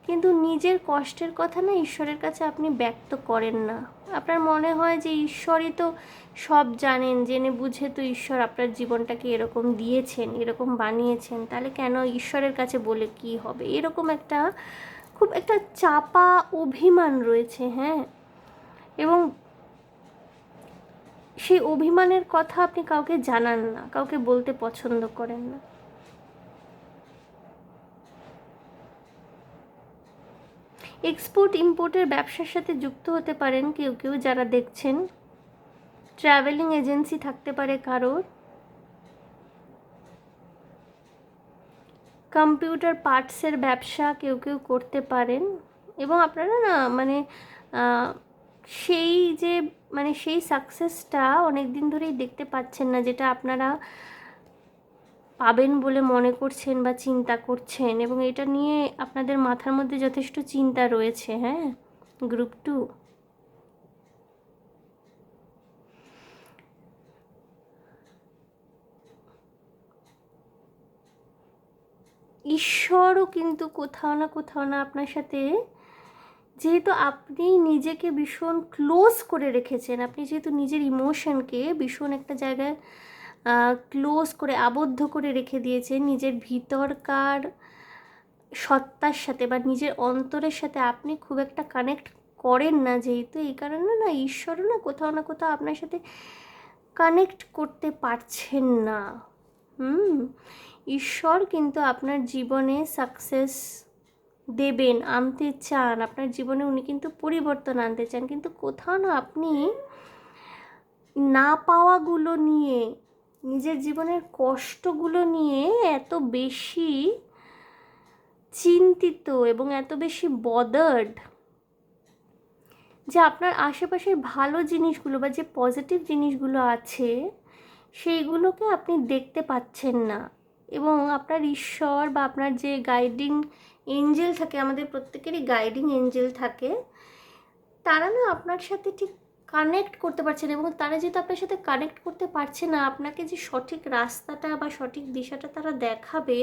Speaker 1: কিন্তু নিজের কষ্টের কথা না ঈশ্বরের কাছে আপনি ব্যক্ত করেন না। আপনার মনে হয় যে ঈশ্বরই তো সব জানেন, জেনে বুঝে তো ঈশ্বর আপনার জীবনটাকে এরকম দিয়েছেন, এরকম বানিয়েছেন, তাহলে কেন ঈশ্বরের কাছে বলে কি হবে, এরকম একটা খুব একটা চাপা অভিমান রয়েছে। হ্যাঁ, এবং সেই অভিমানের কথা আপনি কাউকে জানান না, কাউকে বলতে পছন্দ করেন না। এক্সপোর্ট ইম্পোর্টের ব্যবসার সাথে যুক্ত হতে পারেন কেউ কেউ যারা দেখছেন, ট্রাভেলিং এজেন্সি থাকতে পারে কারোর, কম্পিউটার পার্টসের ব্যবসা কেউ কেউ করতে পারেন। এবং আপনারা না মানে সেই যে মানে সেই সাকসেসটা অনেক দিন ধরেই দেখতে পাচ্ছেন না, যেটা আপনারা পাবেন বলে মনে করছেন বা চিন্তা করছেন, এবং এটা নিয়ে আপনাদের মাথার মধ্যে যথেষ্ট চিন্তা রয়েছে। হ্যাঁ, গ্রুপ 2, ঈশ্বরও কিন্তু কোথাও না আপনার সাথে, যেহেতু আপনি নিজেকে ভীষণ ক্লোজ করে রেখেছেন, আপনি যেহেতু নিজের ইমোশনকে ভীষণ একটা জায়গায় ক্লোজ করে আবদ্ধ করে রেখে দিয়েছেন, নিজের ভিতরকার সত্তার সাথে বা নিজের অন্তরের সাথে আপনি খুব একটা কানেক্ট করেন না, যেহেতু এই কারণে না ঈশ্বরও না কোথাও আপনার সাথে কানেক্ট করতে পারছেন না। ঈশ্বর কিন্তু আপনার জীবনে সাকসেস দেবেন, আনতে চান, আপনার জীবনে উনি কিন্তু পরিবর্তন আনতে চান, কিন্তু কোথাও না আপনি না পাওয়াগুলো নিয়ে, নিজের জীবনের কষ্টগুলো নিয়ে এত বেশি চিন্তিত এবং এত বেশি বদার্ড, যে আপনার আশেপাশের ভালো জিনিসগুলো বা যে পজিটিভ জিনিসগুলো আছে সেইগুলোকে আপনি দেখতে পাচ্ছেন না। এবং আপনার ঈশ্বর বা আপনার যে গাইডিং এঞ্জেল থাকে, আমাদের প্রত্যেকেরই গাইডিং এঞ্জেল থাকে, তারা না আপনার সাথে ঠিক কানেক্ট করতে পারছে না। এবং তারা যেহেতু আপনার সাথে কানেক্ট করতে পারছে না, আপনাকে যে সঠিক রাস্তাটা বা সঠিক দিশাটা তারা দেখাবে,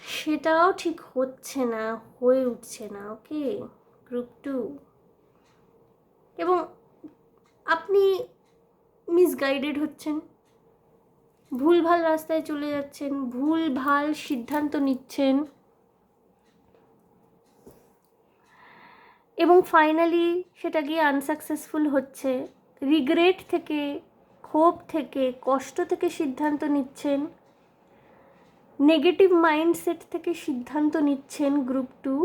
Speaker 1: সেটাও ঠিক হচ্ছে না, হয়ে উঠছে না। ওকে গ্রুপ 2, এবং আপনি মিসগাইডেড হচ্ছেন, ভুলভাল রাস্তায় চলে যাচ্ছেন, ভুলভাল সিদ্ধান্ত নিচ্ছেন, এবং ফাইনালি সেটা গিয়ে আনসাকসেসফুল হচ্ছে। রিগ্রেট থেকে, ক্ষোভ থেকে, কষ্ট থেকে সিদ্ধান্ত নিচ্ছেন, নেগেটিভ মাইন্ডসেট থেকে সিদ্ধান্ত নিচ্ছেন গ্রুপ 2,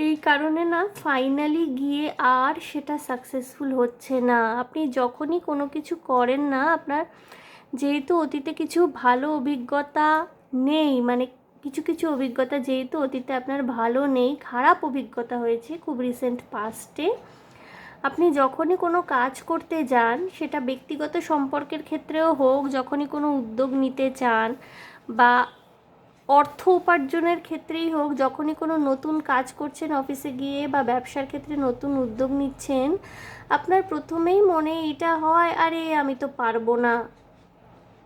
Speaker 1: এই কারণে না ফাইনালি গিয়ে আর সেটা সাকসেসফুল হচ্ছে না। আপনি যখনই কোনো কিছু করেন না, আপনার যেহেতু অতীতে কিছু ভালো অভিজ্ঞতা নেই, মানে কিছু কিছু অভিজ্ঞতা যেহেতু অতীতে আপনার ভালো নেই, খারাপ অভিজ্ঞতা হয়েছে খুব রিসেন্ট পাস্টে, আপনি যখনই কোনো কাজ করতে যান, সেটা ব্যক্তিগত সম্পর্কের ক্ষেত্রেও হোক, যখনই কোনো উদ্যোগ নিতে চান বা অর্থ উপার্জনের ক্ষেত্রেই হোক, যখনই কোনো নতুন কাজ করছেন অফিসে গিয়ে বা ব্যবসার ক্ষেত্রে নতুন উদ্যোগ নিচ্ছেন, আপনার প্রথমেই মনে এটা হয়, আরে আমি তো পারবো না,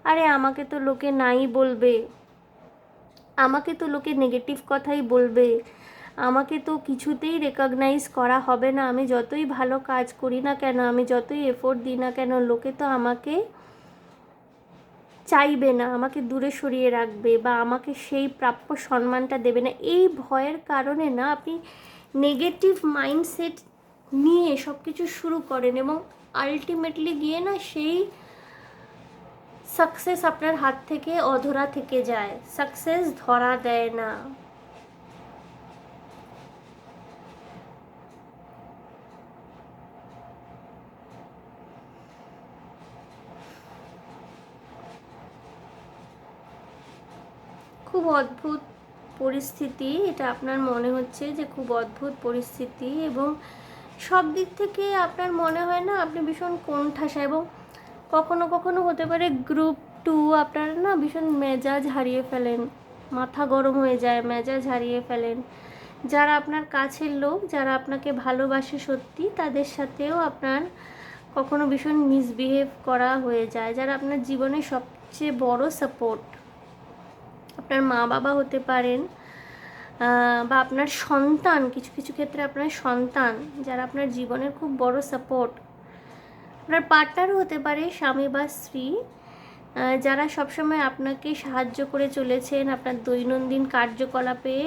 Speaker 1: আরে আমাকে তো লোকে নাই বলবে, আমাকে তো লোকে নেগেটিভ কথাই বলবে, আমাকে তো কিছুতেই রেকগনাইজ করা হবে না, আমি যতই ভালো কাজ করি না কেন, আমি যতই এফোর্ট দিই না কেন, লোকে তো আমাকে চাইবে না, আমাকে দূরে সরিয়ে রাখবে বা আমাকে সেই প্রাপ্য সম্মানটা দেবে না। এই ভয়ের কারণে না আপনি নেগেটিভ মাইন্ডসেট নিয়ে সব কিছু শুরু করেন এবং আলটিমেটলি গিয়ে না সেই সাকসেস আপনার হাত থেকে অধরা থেকে যায়, সাকসেস ধরা দেয় না। খুব অদ্ভুত পরিস্থিতি, এটা আপনার মনে হচ্ছে যে খুব অদ্ভুত পরিস্থিতি এবং সব দিক থেকে আপনার মনে হয় না আপনি ভীষণ কোণঠাসা, এবং কখনো কখনো হতে পারে গ্রুপ 2 আপনারা না ভীষণ মেজাজ হারিয়ে ফেলেন, মাথা গরম হয়ে যায়, মেজাজ হারিয়ে ফেলেন। যারা আপনার কাছের লোক, যারা আপনাকে ভালোবাসে সত্যি, তাদের সাথেও আপনার কখনো ভীষণ মিসবিহেভ করা হয়ে যায়। যারা আপনার জীবনে সবচেয়ে বড় সাপোর্ট, আপনার মা বাবা হতে পারেন বা আপনার সন্তান, কিছু কিছু ক্ষেত্রে আপনার সন্তান, যারা আপনার জীবনের খুব বড় সাপোর্ট, আপনার পার্টনারও হতে পারে, স্বামী বা স্ত্রী, যারা সবসময় আপনাকে সাহায্য করে চলেছেন, আপনার দৈনন্দিন কার্যকলাপে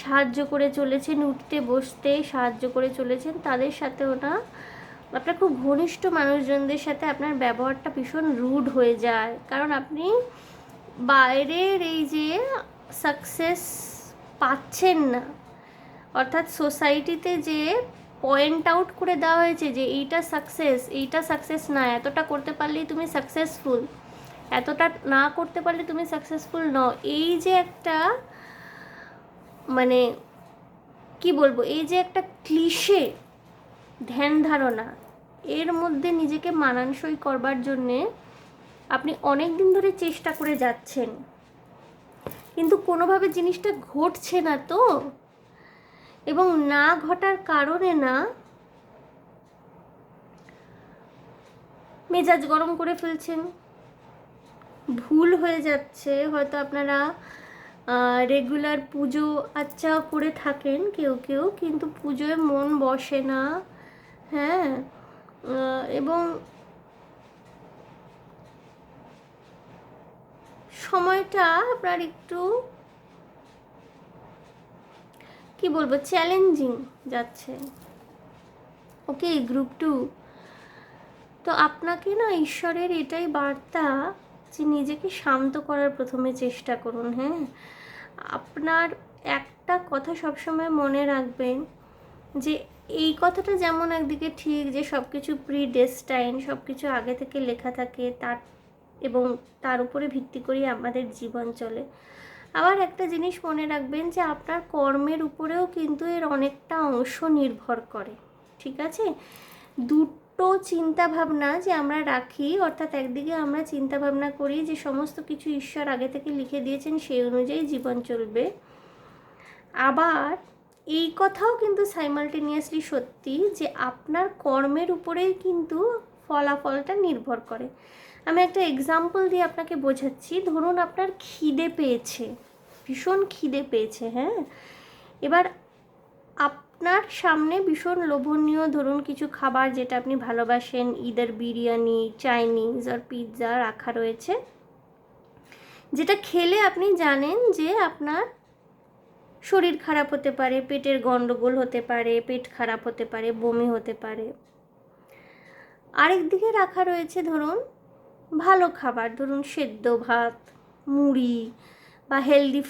Speaker 1: সাহায্য করে চলেছেন, উঠতে বসতে সাহায্য করে চলেছেন, তাদের সাথেও না আপনার খুব ঘনিষ্ঠ মানুষজনদের সাথে আপনার ব্যবহারটা ভীষণ রুড হয়ে যায়। কারণ আপনি বাইরের এই যে সাকসেস পাচ্ছেন না, অর্থাৎ সোসাইটিতে যে পয়েন্ট আউট করে দেওয়া হয়েছে যে এইটা সাকসেস, এইটা সাকসেস না, এতটা করতে পারলেই তুমি সাকসেসফুল, এতটা না করতে পারলে তুমি সাকসেসফুল নও, এই যে একটা মানে কি বলবো, এই যে একটা ক্লিশে ধ্যান ধারণা, এর মধ্যে নিজেকে মানানসই করবার জন্যে আপনি অনেক দিন ধরে চেষ্টা করে যাচ্ছেন, কিন্তু কোনোভাবে জিনিসটা ঘটছে না তো, এবং না ঘটার কারণে না মেজাজ গরম করে ফেলছেন, ভুল হয়ে যাচ্ছে। হয়তো আপনারা রেগুলার পুজো আচ্চা করে থাকেন কেউ কেউ, কিন্তু পুজোয় মন বসে না, হ্যাঁ, এবং সময়টা আপনার একটু কি বলবো চ্যালেঞ্জিং যাচ্ছে। ওকে, গ্রুপ 2, তো আপনাকে না ঈশ্বরের এটাই বার্তা যে নিজেকে শান্ত করার প্রথমে চেষ্টা করুন। হ্যাঁ, আপনার একটা কথা সবসময় মনে রাখবেন যে এই কথাটা যেমন একদিকে ঠিক যে সব কিছু প্রিডেস্টাইন, সব কিছু আগে থেকে লেখা থাকে, তার এবং তার উপরে ভিত্তি করেই আমাদের জীবন চলে। আবার একটা জিনিস মনে রাখবেন যে আপনার কর্মের উপরেও কিন্তু এর অনেকটা অংশ নির্ভর করে, ঠিক আছে? দুটো চিন্তা ভাবনা যে আমরা রাখি, অর্থাৎ একদিকে আমরা চিন্তা ভাবনা করি যে সমস্ত কিছু ঈশ্বর আগে থেকে লিখে দিয়েছেন, সেই অনুযায়ী জীবন চলবে, আবার এই কথাও কিন্তু সাইমালটেনিয়াসলি সত্যি যে আপনার কর্মের উপরেই কিন্তু ফলাফলটা নির্ভর করে। আমি একটা এক্সাম্পল দিয়ে আপনাকে বোঝাচ্ছি। ধরুন আপনার খিদে পেয়েছে, ভীষণ খিদে পেয়েছে, হ্যাঁ, এবার আপনার সামনে ভীষণ লোভনীয় ধরুন কিছু খাবার যেটা আপনি ভালোবাসেন, ইদার বিরিয়ানি, চাইনিজ আর পিৎজা রাখা রয়েছে, যেটা খেলে আপনি জানেন যে আপনার শরীর খারাপ হতে পারে, পেটের গন্ডগোল হতে পারে, পেট খারাপ হতে পারে, বমি হতে পারে। আরেক দিকে রাখা রয়েছে ধরুন ভালো খাবার, ধরুন সেদ্ধ ভাত, মুড়ি বা হেলদি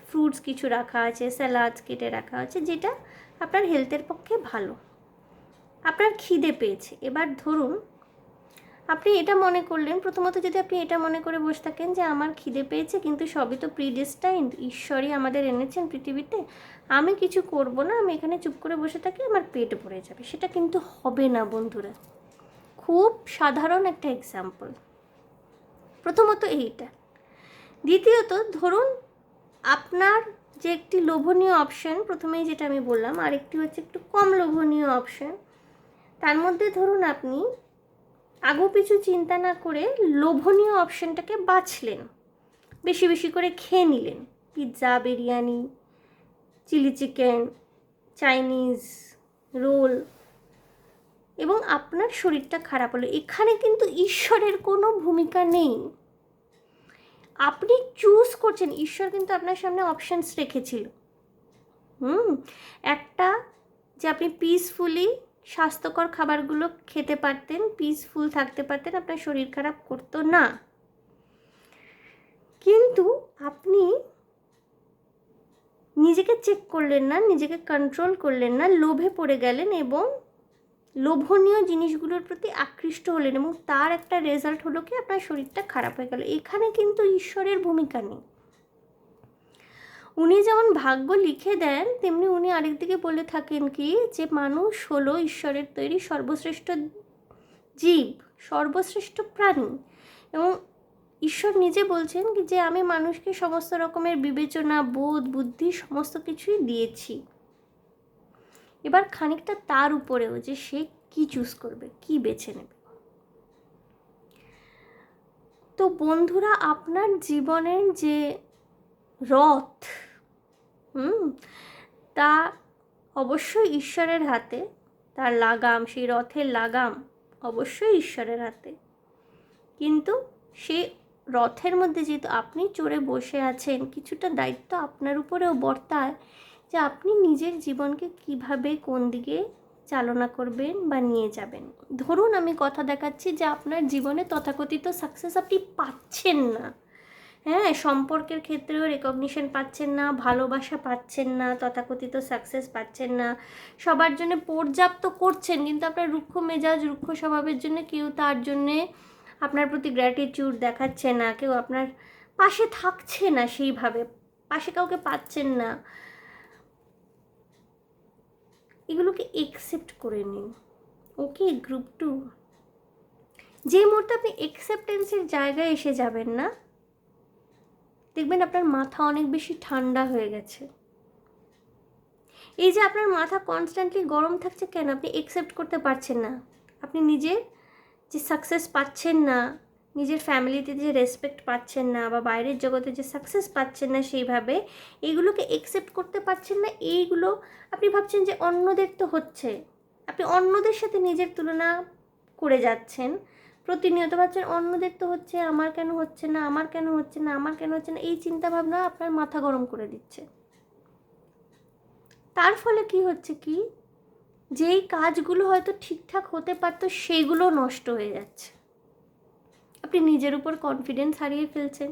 Speaker 1: ফ্রুটস কিছু রাখা আছে, স্যালাডস কেটে রাখা আছে, যেটা আপনার হেলথের পক্ষে ভালো। আপনার খিদে পেয়েছে, এবার ধরুন আপনি এটা মনে করলেন, প্রথমত যদি আপনি এটা মনে করে বসে থাকেন যে আমার খিদে পেয়েছে, কিন্তু সবই তো প্রিডেস্টাইন্ড, ঈশ্বরই আমাদের এনেছেন পৃথিবীতে, আমি কিছু করব না, আমি এখানে চুপ করে বসে থাকি, আমার পেট ভরে যাবে, সেটা কিন্তু হবে না বন্ধুরা। খুব সাধারণ একটা এক্সাম্পল, প্রথমত এইটা। দ্বিতীয়ত ধরুন আপনার যে একটি লোভনীয় অপশন, প্রথমেই যেটা আমি বললাম, আরেকটি হচ্ছে একটু কম লোভনীয় অপশন, তার মধ্যে ধরুন আপনি আগু পিছু চিন্তা না করে লোভনীয় অপশনটাকে বাছলেন, বেশি বেশি করে খেয়ে নিলেন, pizza, biryani, chilli chicken, Chinese, roll, এবং আপনার শরীরটা খারাপ হলো। এখানে কিন্তু ঈশ্বরের কোনো ভূমিকা নেই, আপনি চুজ করছেন। ঈশ্বর কিন্তু আপনার সামনে অপশানস রেখেছিল, একটা যে আপনি পিসফুলি স্বাস্থ্যকর খাবারগুলো খেতে পারতেন, পিসফুল থাকতে পারতেন, আপনার শরীর খারাপ করতো না। কিন্তু আপনি নিজেকে চেক করলেন না, নিজেকে কন্ট্রোল করলেন না, লোভে পড়ে গেলেন এবং লোভনীয় জিনিসগুলোর প্রতি আকৃষ্ট হলেন, এবং তার একটা রেজাল্ট হলো কি আপনার শরীরটা খারাপ হয়ে গেল। এখানে কিন্তু ঈশ্বরের ভূমিকা নেই। উনি যেমন ভাগ্য লিখে দেন, তেমনি উনি আরেকদিকে বলে থাকেন কি, যে মানুষ হলো ঈশ্বরের তৈরি সর্বশ্রেষ্ঠ জীব, সর্বশ্রেষ্ঠ প্রাণী, এবং ঈশ্বর নিজে বলছেন কি যে আমি মানুষকে সমস্ত রকমের বিবেচনা, বোধ, বুদ্ধি সমস্ত কিছুই দিয়েছি। এবার খানিকটা তার উপরেও যে সে কি চুজ করবে, কি বেছে নেবে। তো বন্ধুরা, আপনার জীবনের যে রথ, তা অবশ্যই ঈশ্বরের হাতে, তার লাগাম, সেই রথের লাগাম অবশ্যই ঈশ্বরের হাতে, কিন্তু সেই রথের মধ্যে যেহেতু আপনি চড়ে বসে আছেন, কিছুটা দায়িত্ব আপনার উপরেও বর্তায় যে আপনি নিজের জীবনকে কিভাবে কোন দিকে চালনা করবেন বা নিয়ে যাবেন। ধরুন আমি কথা দেখাচ্ছি যে আপনার জীবনে তথাকথিত সাকসেস আপনি পাচ্ছেন না, হ্যাঁ, সম্পর্কের ক্ষেত্রেও রেকগনিশন পাচ্ছেন না, ভালোবাসা পাচ্ছেন না, তথাকথিত সাকসেস পাচ্ছেন না, সবার জন্য পর্যাপ্ত করছেন, কিন্তু আপনার রুক্ষ মেজাজ, রুক্ষ স্বভাবের জন্য কেউ তার জন্যে আপনার প্রতি গ্র্যাটিটিউড দেখাচ্ছে না, কেউ আপনার পাশে থাকছে না, সেইভাবে পাশে কাউকে পাচ্ছেন না। এগুলোকে একসেপ্ট করে নিন। ওকে গ্রুপ 2, যে মুহূর্তে আপনি একসেপ্টেন্সের জায়গায় এসে যাবেন না, দেখবেন আপনার মাথা অনেক বেশি ঠান্ডা হয়ে গেছে। এই যে আপনার মাথা কনস্ট্যান্টলি গরম থাকছে কেন, আপনি একসেপ্ট করতে পারছেন না, আপনি নিজের যে সাকসেস পাচ্ছেন না, নিজের ফ্যামিলিতে যে রেসপেক্ট পাচ্ছেন না, বা বাইরের জগতে যে সাকসেস পাচ্ছেন না সেইভাবে, এইগুলোকে একসেপ্ট করতে পারছেন না। এইগুলো আপনি ভাবছেন যে অন্যদের তো হচ্ছে, আপনি অন্যদের সাথে নিজের তুলনা করে যাচ্ছেন, প্রতিনিয়ত ভাবছেন অন্যদের তো হচ্ছে, আমার কেন হচ্ছে না, আমার কেন হচ্ছে না, আমার কেন হচ্ছে না। এই চিন্তাভাবনা আপনার মাথা গরম করে দিচ্ছে। তার ফলে কি হচ্ছে কি, যেই কাজগুলো হয়তো ঠিকঠাক হতে পারতো সেইগুলো নষ্ট হয়ে যাচ্ছে। আপনি নিজের উপর কনফিডেন্স হারিয়ে ফেলছেন,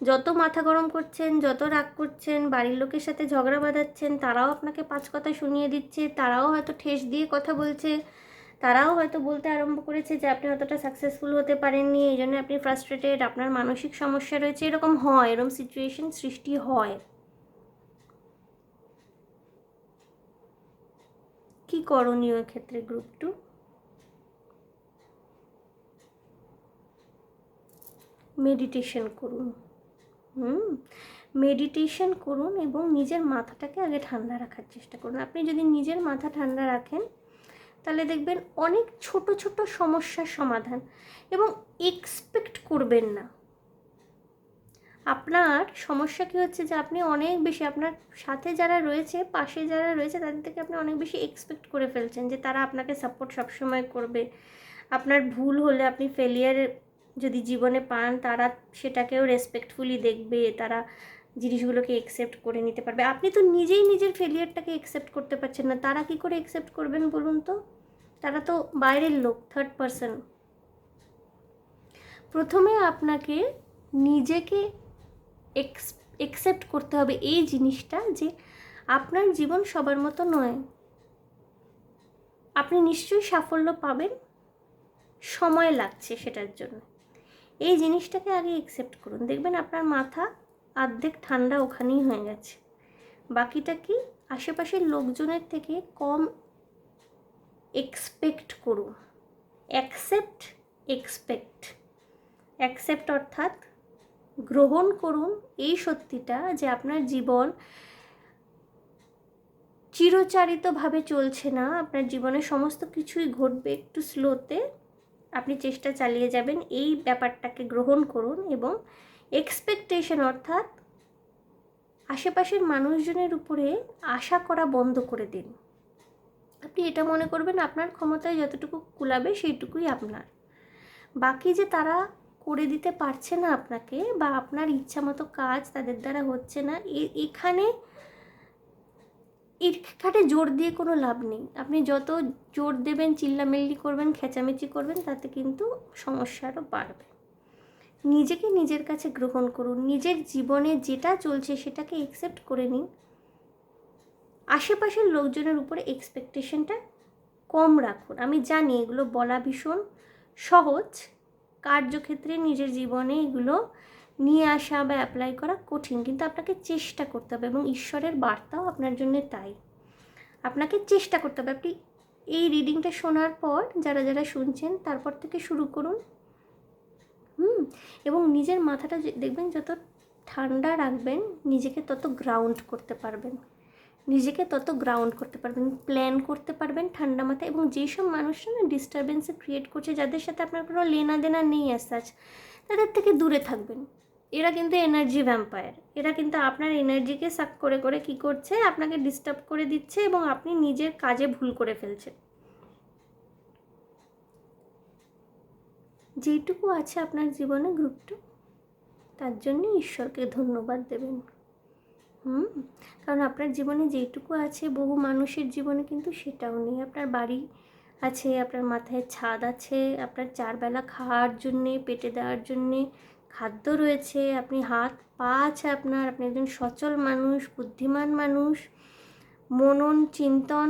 Speaker 1: যত মাথা গরম করছেন, যত রাগ করছেন, বাড়ির লোকের সাথে ঝগড়া বাঁধাচ্ছেন, তারাও আপনাকে 5 কথা শুনিয়ে দিচ্ছে, তারাও হয়তো ঠেস দিয়ে কথা বলছে, তারাও হয়তো বলতে আরম্ভ করেছে যে আপনি অতটা সাকসেসফুল হতে পারেননি, এই জন্য আপনি ফ্রাস্ট্রেটেড, আপনার মানসিক সমস্যা রয়েছে। এরকম হয়, এরকম সিচুয়েশন সৃষ্টি হয়। কি করণীয় ক্ষেত্রে গ্রুপ 2? মেডিটেশন করুন। মেডিটেশন করুন এবং নিজের মাথাটাকে আগে ঠান্ডা রাখার চেষ্টা করুন। আপনি যদি নিজের মাথা ঠান্ডা রাখেন, তাহলে দেখবেন অনেক ছোট ছোট সমস্যার সমাধান। এবং এক্সপেক্ট করবেন না। আপনার সমস্যা কী হচ্ছে যে আপনি অনেক বেশি, আপনার সাথে যারা রয়েছে, পাশে যারা রয়েছে, তাদের থেকে আপনি অনেক বেশি এক্সপেক্ট করে ফেলছেন যে তারা আপনাকে সাপোর্ট সবসময় করবে। আপনার ভুল হলে, আপনি ফেলিয়ার যদি জীবনে পান, তারা সেটাকেও রেসপেক্টফুলি দেখবে, তারা জিনিসগুলোকে একসেপ্ট করে নিতে পারবে। আপনি তো নিজেই নিজের ফেলিয়ারটাকে একসেপ্ট করতে পারছেন না, তারা কি করে একসেপ্ট করবেন বলুন তো? তারা তো বাইরের লোক, থার্ড পারসন। প্রথমে আপনাকে নিজেকে একসেপ্ট করতে হবে এই জিনিসটা যে আপনার জীবন সবার মতো নয়। আপনি নিশ্চয়ই সাফল্য পাবেন, সময় লাগছে সেটার জন্য। এই জিনিসটাকে আগে একসেপ্ট করুন, দেখবেন আপনার মাথা অর্ধেক ঠান্ডা ওখানেই হয়ে গেছে। বাকিটা কি, আশেপাশের লোকজনের থেকে কম এক্সপেক্ট করুন। অ্যাকসেপ্ট অর্থাৎ গ্রহণ করুন এই সত্যিটা যে আপনার জীবন চিরচারিতভাবে চলছে না, আপনার জীবনে সমস্ত কিছুই ঘটবে একটু স্লোতে, আপনি চেষ্টা চালিয়ে যাবেন, এই ব্যাপারটাকে গ্রহণ করুন। এবং এক্সপেকটেশন অর্থাৎ আশেপাশের মানুষজনের উপরে আশা করা বন্ধ করে দিন। আপনি এটা মনে করবেন আপনার ক্ষমতায় যতটুকু কুলাবে সেইটুকুই আপনার। বাকি যে তারা করে দিতে পারছে না আপনাকে, বা আপনার ইচ্ছা মতো কাজ তাদের দ্বারা হচ্ছে না, এখানে জোর দিয়ে কোনো লাভ নেই। আপনি যত জোর দেবেন, চিল্লামিল্লি করবেন, খেঁচামেচি করবেন, তাতে কিন্তু সমস্যা আরও বাড়বে। নিজেকে নিজের কাছে গ্রহণ করুন, নিজের জীবনে যেটা চলছে সেটাকে একসেপ্ট করে নিন। আশেপাশের লোকজনের উপরে এক্সপেকটেশনটা কম রাখুন। আমি জানি এগুলো বলা ভীষণ সহজ, কার্যক্ষেত্রে নিজের জীবনে এগুলো নিয়ে আসা বা অ্যাপ্লাই করা কঠিন, কিন্তু আপনাকে চেষ্টা করতে হবে। এবং ঈশ্বরের বার্তাও আপনার জন্য তাই, আপনাকে চেষ্টা করতে হবে। আপনি এই রিডিংটা শোনার পর যারা যারা শুনছেন তারপর থেকে শুরু করুন। এবং নিজের মাথাটা দেখবেন যত ঠান্ডা রাখবেন, নিজেকে তত গ্রাউন্ড করতে পারবেন, প্ল্যান করতে পারবেন ঠান্ডা মাথায়। এবং যেসব মানুষরা না ডিস্টারবেন্সে ক্রিয়েট করছে, যাদের সাথে আপনার কোনো লেনা দেনা নেই অ্যাজ, তাদের থেকে দূরে থাকবেন। এরা কিন্তু এনার্জি ভ্যাম্পায়ার, এরা কিন্তু আপনার এনার্জিকে সাক করে করে কী করছে, আপনাকে ডিস্টার্ব করে দিচ্ছে এবং আপনি নিজের কাজে ভুল করে ফেলছেন। যেইটুকু আছে আপনার জীবনে গ্রুপটা, তার জন্য ঈশ্বরকে ধন্যবাদ দেবেন। কারণ আপনার জীবনে যেইটুকু আছে, বহু মানুষের জীবনে কিন্তু সেটাও নেই। আপনার বাড়ি আছে, আপনার মাথায় ছাদ আছে, আপনার 4 বেলা খাওয়ার জন্যে, পেটে দেওয়ার জন্যে খাদ্য রয়েছে, আপনি হাত পা আছে আপনার, আপনি একজন সচল মানুষ, বুদ্ধিমান মানুষ, মনন চিন্তন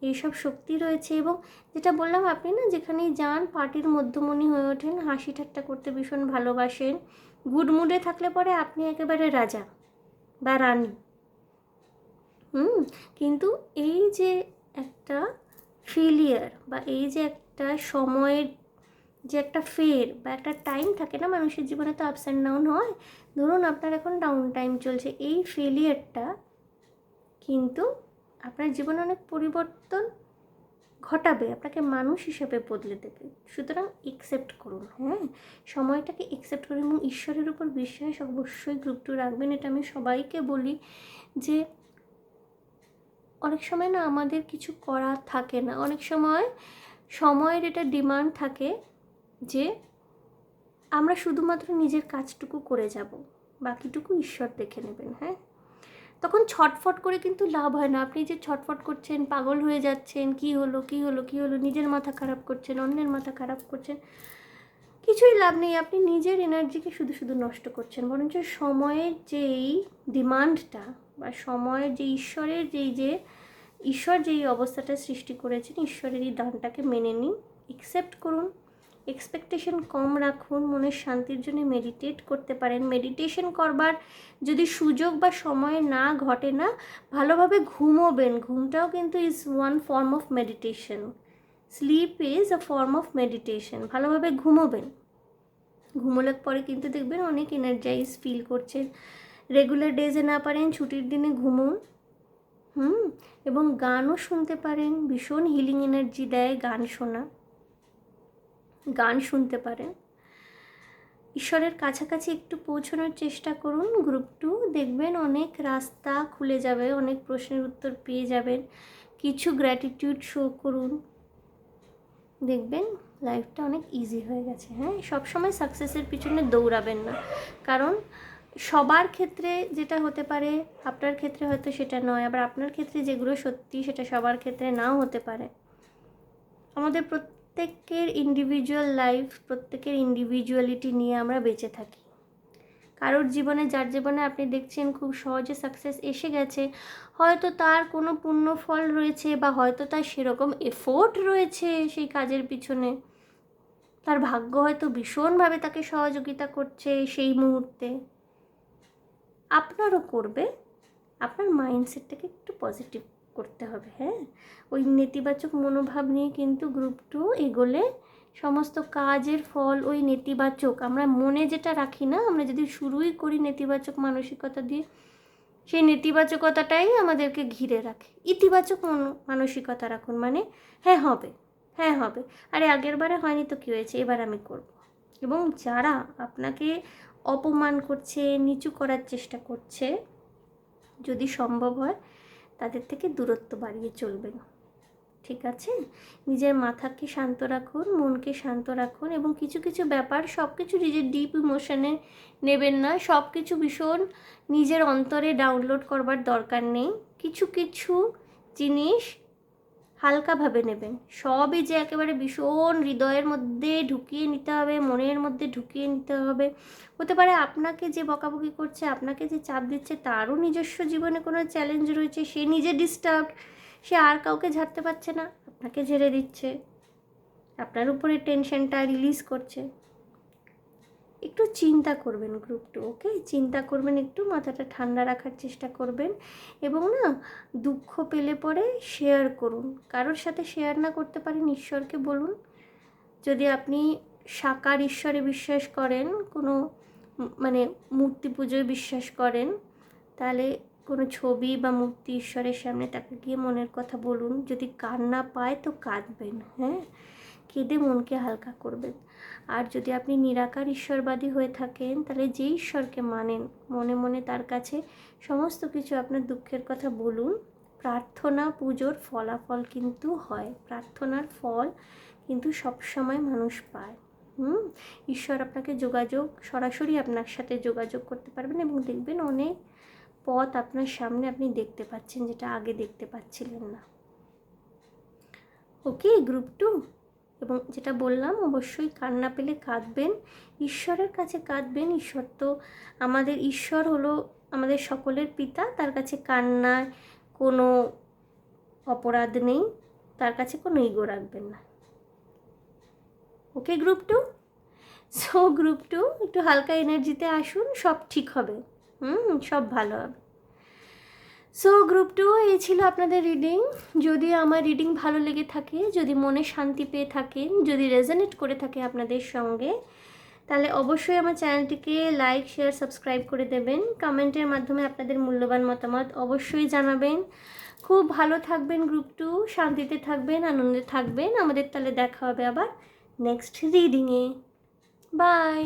Speaker 1: এইসব শক্তি রয়েছে। এবং যেটা বললাম, আপনি না যেখানেই যান পার্টির মধ্যমণি হয়ে ওঠেন, হাসি ঠাট্টা করতে ভীষণ ভালোবাসেন, গুড মুডে থাকলে পরে আপনি একেবারে রাজা বা রানী। কিন্তু এই যে একটা ফেলিয়ার বা এই যে একটা সময়ের যে একটা ফের বা একটা টাইম থাকে না মানুষের জীবনে, তো আপস অ্যান্ড ডাউন হয়। ধরুন আপনার এখন ডাউন টাইম চলছে, এই ফেলিয়ারটা কিন্তু আপনার জীবনে অনেক পরিবর্তন ঘটাবে, আপনাকে মানুষ হিসেবে বদলে দেবে। সুতরাং একসেপ্ট করুন, সময়টাকে একসেপ্ট করুন এবং ঈশ্বরের উপর বিশ্বাস অবশ্যই গ্রুপটু রাখবেন। এটা আমি সবাইকে বলি যে অনেক সময় না আমাদের কিছু করার থাকে না, অনেক সময় সময়ের এটা ডিমান্ড থাকে যে আমরা শুধুমাত্র নিজের কাজটুকু করে যাব, বাকিটুকু ঈশ্বর দেখে নেবেন। তখন ছটফট করে কিন্তু লাভ হয় না। আপনি যে ছটফট করছেন, পাগল হয়ে যাচ্ছেন, কি হলো, নিজের মাথা খারাপ করছেন, অন্যের মাথা খারাপ করছেন, কিছুই লাভ নেই। আপনি নিজের এনার্জিকে শুধু শুধু নষ্ট করছেন। বরঞ্চ সময়ের যেই ডিমান্ডটা বা সময়ের যে ঈশ্বর যেই অবস্থাটা সৃষ্টি করেছেন, ঈশ্বরের এই দানটাকে মেনে নিন, একসেপ্ট করুন, এক্সপেকটেশন কম রাখুন, মনের শান্তির জন্য মেডিটেট করতে পারেন। মেডিটেশন করবার যদি সুযোগ বা সময় না ঘটে না, ভালোভাবে ঘুমোবেন, ঘুমটাও কিন্তু is one form of meditation. Sleep is a form of meditation. ভালোভাবে ঘুমোলের পরে কিন্তু দেখবেন অনেক এনার্জাইজ ফিল করছেন। রেগুলার ডেজে না পারেন, ছুটির দিনে ঘুমুন। এবং গানও শুনতে পারেন, ভীষণ হিলিং এনার্জি দেয় গান শুনতে পারেন। ঈশ্বরের কাছাকাছি একটু পৌঁছানোর চেষ্টা করুন। গ্রুপ 2 দেখবেন অনেক রাস্তা খুলে যাবে, অনেক প্রশ্নের উত্তর পেয়ে যাবেন। কিছু গ্র্যাটিটিউড শো করুন, দেখবেন লাইফটা অনেক ইজি হয়ে গেছে। সবসময় সাকসেসের পিছনে দৌড়াবেন না, কারণ সবার ক্ষেত্রে যেটা হতে পারে আপনার ক্ষেত্রে হয়তো সেটা নয়, আবার আপনার ক্ষেত্রে যেগুলো সত্যি সেটা সবার ক্ষেত্রে নাও হতে পারে। আমাদের প্রত্যেকের ইন্ডিভিজুয়াল লাইফ, প্রত্যেকের ইন্ডিভিজুয়ালিটি নিয়ে আমরা বেঁচে থাকি। কারোর জীবনে, যার জীবনে আপনি দেখছেন খুব সহজে সাকসেস এসে গেছে, হয়তো তার কোনো পুণ্য ফল রয়েছে বা হয়তো তার সেরকম এফোর্ট রয়েছে সেই কাজের পিছনে, তার ভাগ্য হয়তো ভীষণভাবে তাকে সহযোগিতা করছে সেই মুহূর্তে। আপনারও করবে, আপনার মাইন্ডসেটটাকে একটু পজিটিভ করতে হবে। হ্যাঁ, ওই নেতিবাচক মনোভাব নিয়ে কিন্তু গ্রুপ 2 এগোলে সমস্ত কাজের ফল ওই নেতিবাচক, আমরা মনে যেটা রাখি না, আমরা যদি শুরুই করি নেতিবাচক মানসিকতা দিয়ে, সেই নেতিবাচকতাটাই আমাদেরকে ঘিরে রাখে। ইতিবাচক মানসিকতা রাখুন, মানে হ্যাঁ হবে, হ্যাঁ হবে, আরে আগের বারে হয়নি তো কী হয়েছে, এবার আমি করব। এবং যারা আপনাকে অপমান করছে, নিচু করার চেষ্টা করছে, যদি সম্ভব হয় তাদের থেকে দূরত্ব বাড়িয়ে চলবেন। ঠিক আছে, নিজের মাথাকে শান্ত রাখুন, মনকে শান্ত রাখুন, এবং কিছু কিছু ব্যাপার, সব কিছু নিজের ডিপ ইমোশনে নেবেন না, সব কিছু ভীষণ নিজের অন্তরে ডাউনলোড করবার দরকার নেই। কিছু কিছু জিনিস হালকাভাবে নেবেন, সবই যে একেবারে ভীষণ হৃদয়ের মধ্যে ঢুকিয়ে নিতে হবে, মনের মধ্যে ঢুকিয়ে নিতে হবে। হতে পারে আপনাকে যে বকাবকি করছে, আপনাকে যে চাপ দিচ্ছে, তারও নিজস্ব জীবনে কোনো চ্যালেঞ্জ রয়েছে, সে নিজে ডিস্টার্বড, সে আর কাউকে ঝাড়তে পারছে না, আপনাকে ঝেড়ে দিচ্ছে, আপনার উপরে টেনশনটা রিলিজ করছে। একটু চিন্তা করবেন গ্রুপ 2, ওকে? চিন্তা করবেন, একটু মাথাটা ঠান্ডা রাখার চেষ্টা করবেন, এবং না, দুঃখ পেলে পরে শেয়ার করুন। কারোর সাথে শেয়ার না করতে পারেন, ঈশ্বরকে বলুন। যদি আপনি সাকার ঈশ্বরে বিশ্বাস করেন, কোনো মানে মূর্তি পুজোয় বিশ্বাস করেন, তাহলে কোনো ছবি বা মূর্তি ঈশ্বরের সামনে তাকে গিয়ে মনের কথা বলুন। যদি কান্না পায় তো কাঁদবেন, হ্যাঁ, কেঁদে মনকে হালকা করবেন। আর যদি আপনি নিরাকার ঈশ্বরবাদী হয়ে থাকেন, তাহলে যে ঈশ্বরকে মানেন, মনে মনে তার কাছে সমস্ত কিছু আপনার দুঃখের কথা বলুন। প্রার্থনা পুজোর ফলাফল কিন্তু হয়, প্রার্থনার ফল কিন্তু সবসময় মানুষ পায়। ঈশ্বর আপনাকে সরাসরি আপনার সাথে যোগাযোগ করতে পারবেন, এবং দেখবেন অনেক পথ আপনার সামনে আপনি দেখতে পাচ্ছেন, যেটা আগে দেখতে পাচ্ছিলেন না। ওকে গ্রুপ 2, এবং যেটা বললাম, অবশ্যই কান্না পেলে কাঁদবেন, ঈশ্বরের কাছে কাঁদবেন। ঈশ্বর হলো আমাদের সকলের পিতা, তার কাছে কান্নার কোনো অপরাধ নেই, তার কাছে কোনো ইগো রাখবেন না। ওকে গ্রুপ 2? সো গ্রুপ 2 একটু হালকা এনার্জিতে আসুন, সব ঠিক হবে, সব ভালো হবে। সো গ্রুপ 2, এই ছিল আপনাদের রিডিং। যদি আমার রিডিং ভালো লেগে থাকে, যদি মনে শান্তি পেয়ে থাকেন, যদি রেজোনেট করে থাকে আপনাদের সঙ্গে, তাহলে অবশ্যই আমার চ্যানেলটিকে লাইক, শেয়ার, সাবস্ক্রাইব করে দেবেন। কমেন্টের মাধ্যমে আপনাদের মূল্যবান মতামত অবশ্যই জানাবেন। খুব ভালো থাকবেন গ্রুপ 2, শান্তিতে থাকবেন, আনন্দে থাকবেন। আমাদের তাহলে দেখা হবে আবার নেক্সট রিডিংয়ে। বাই।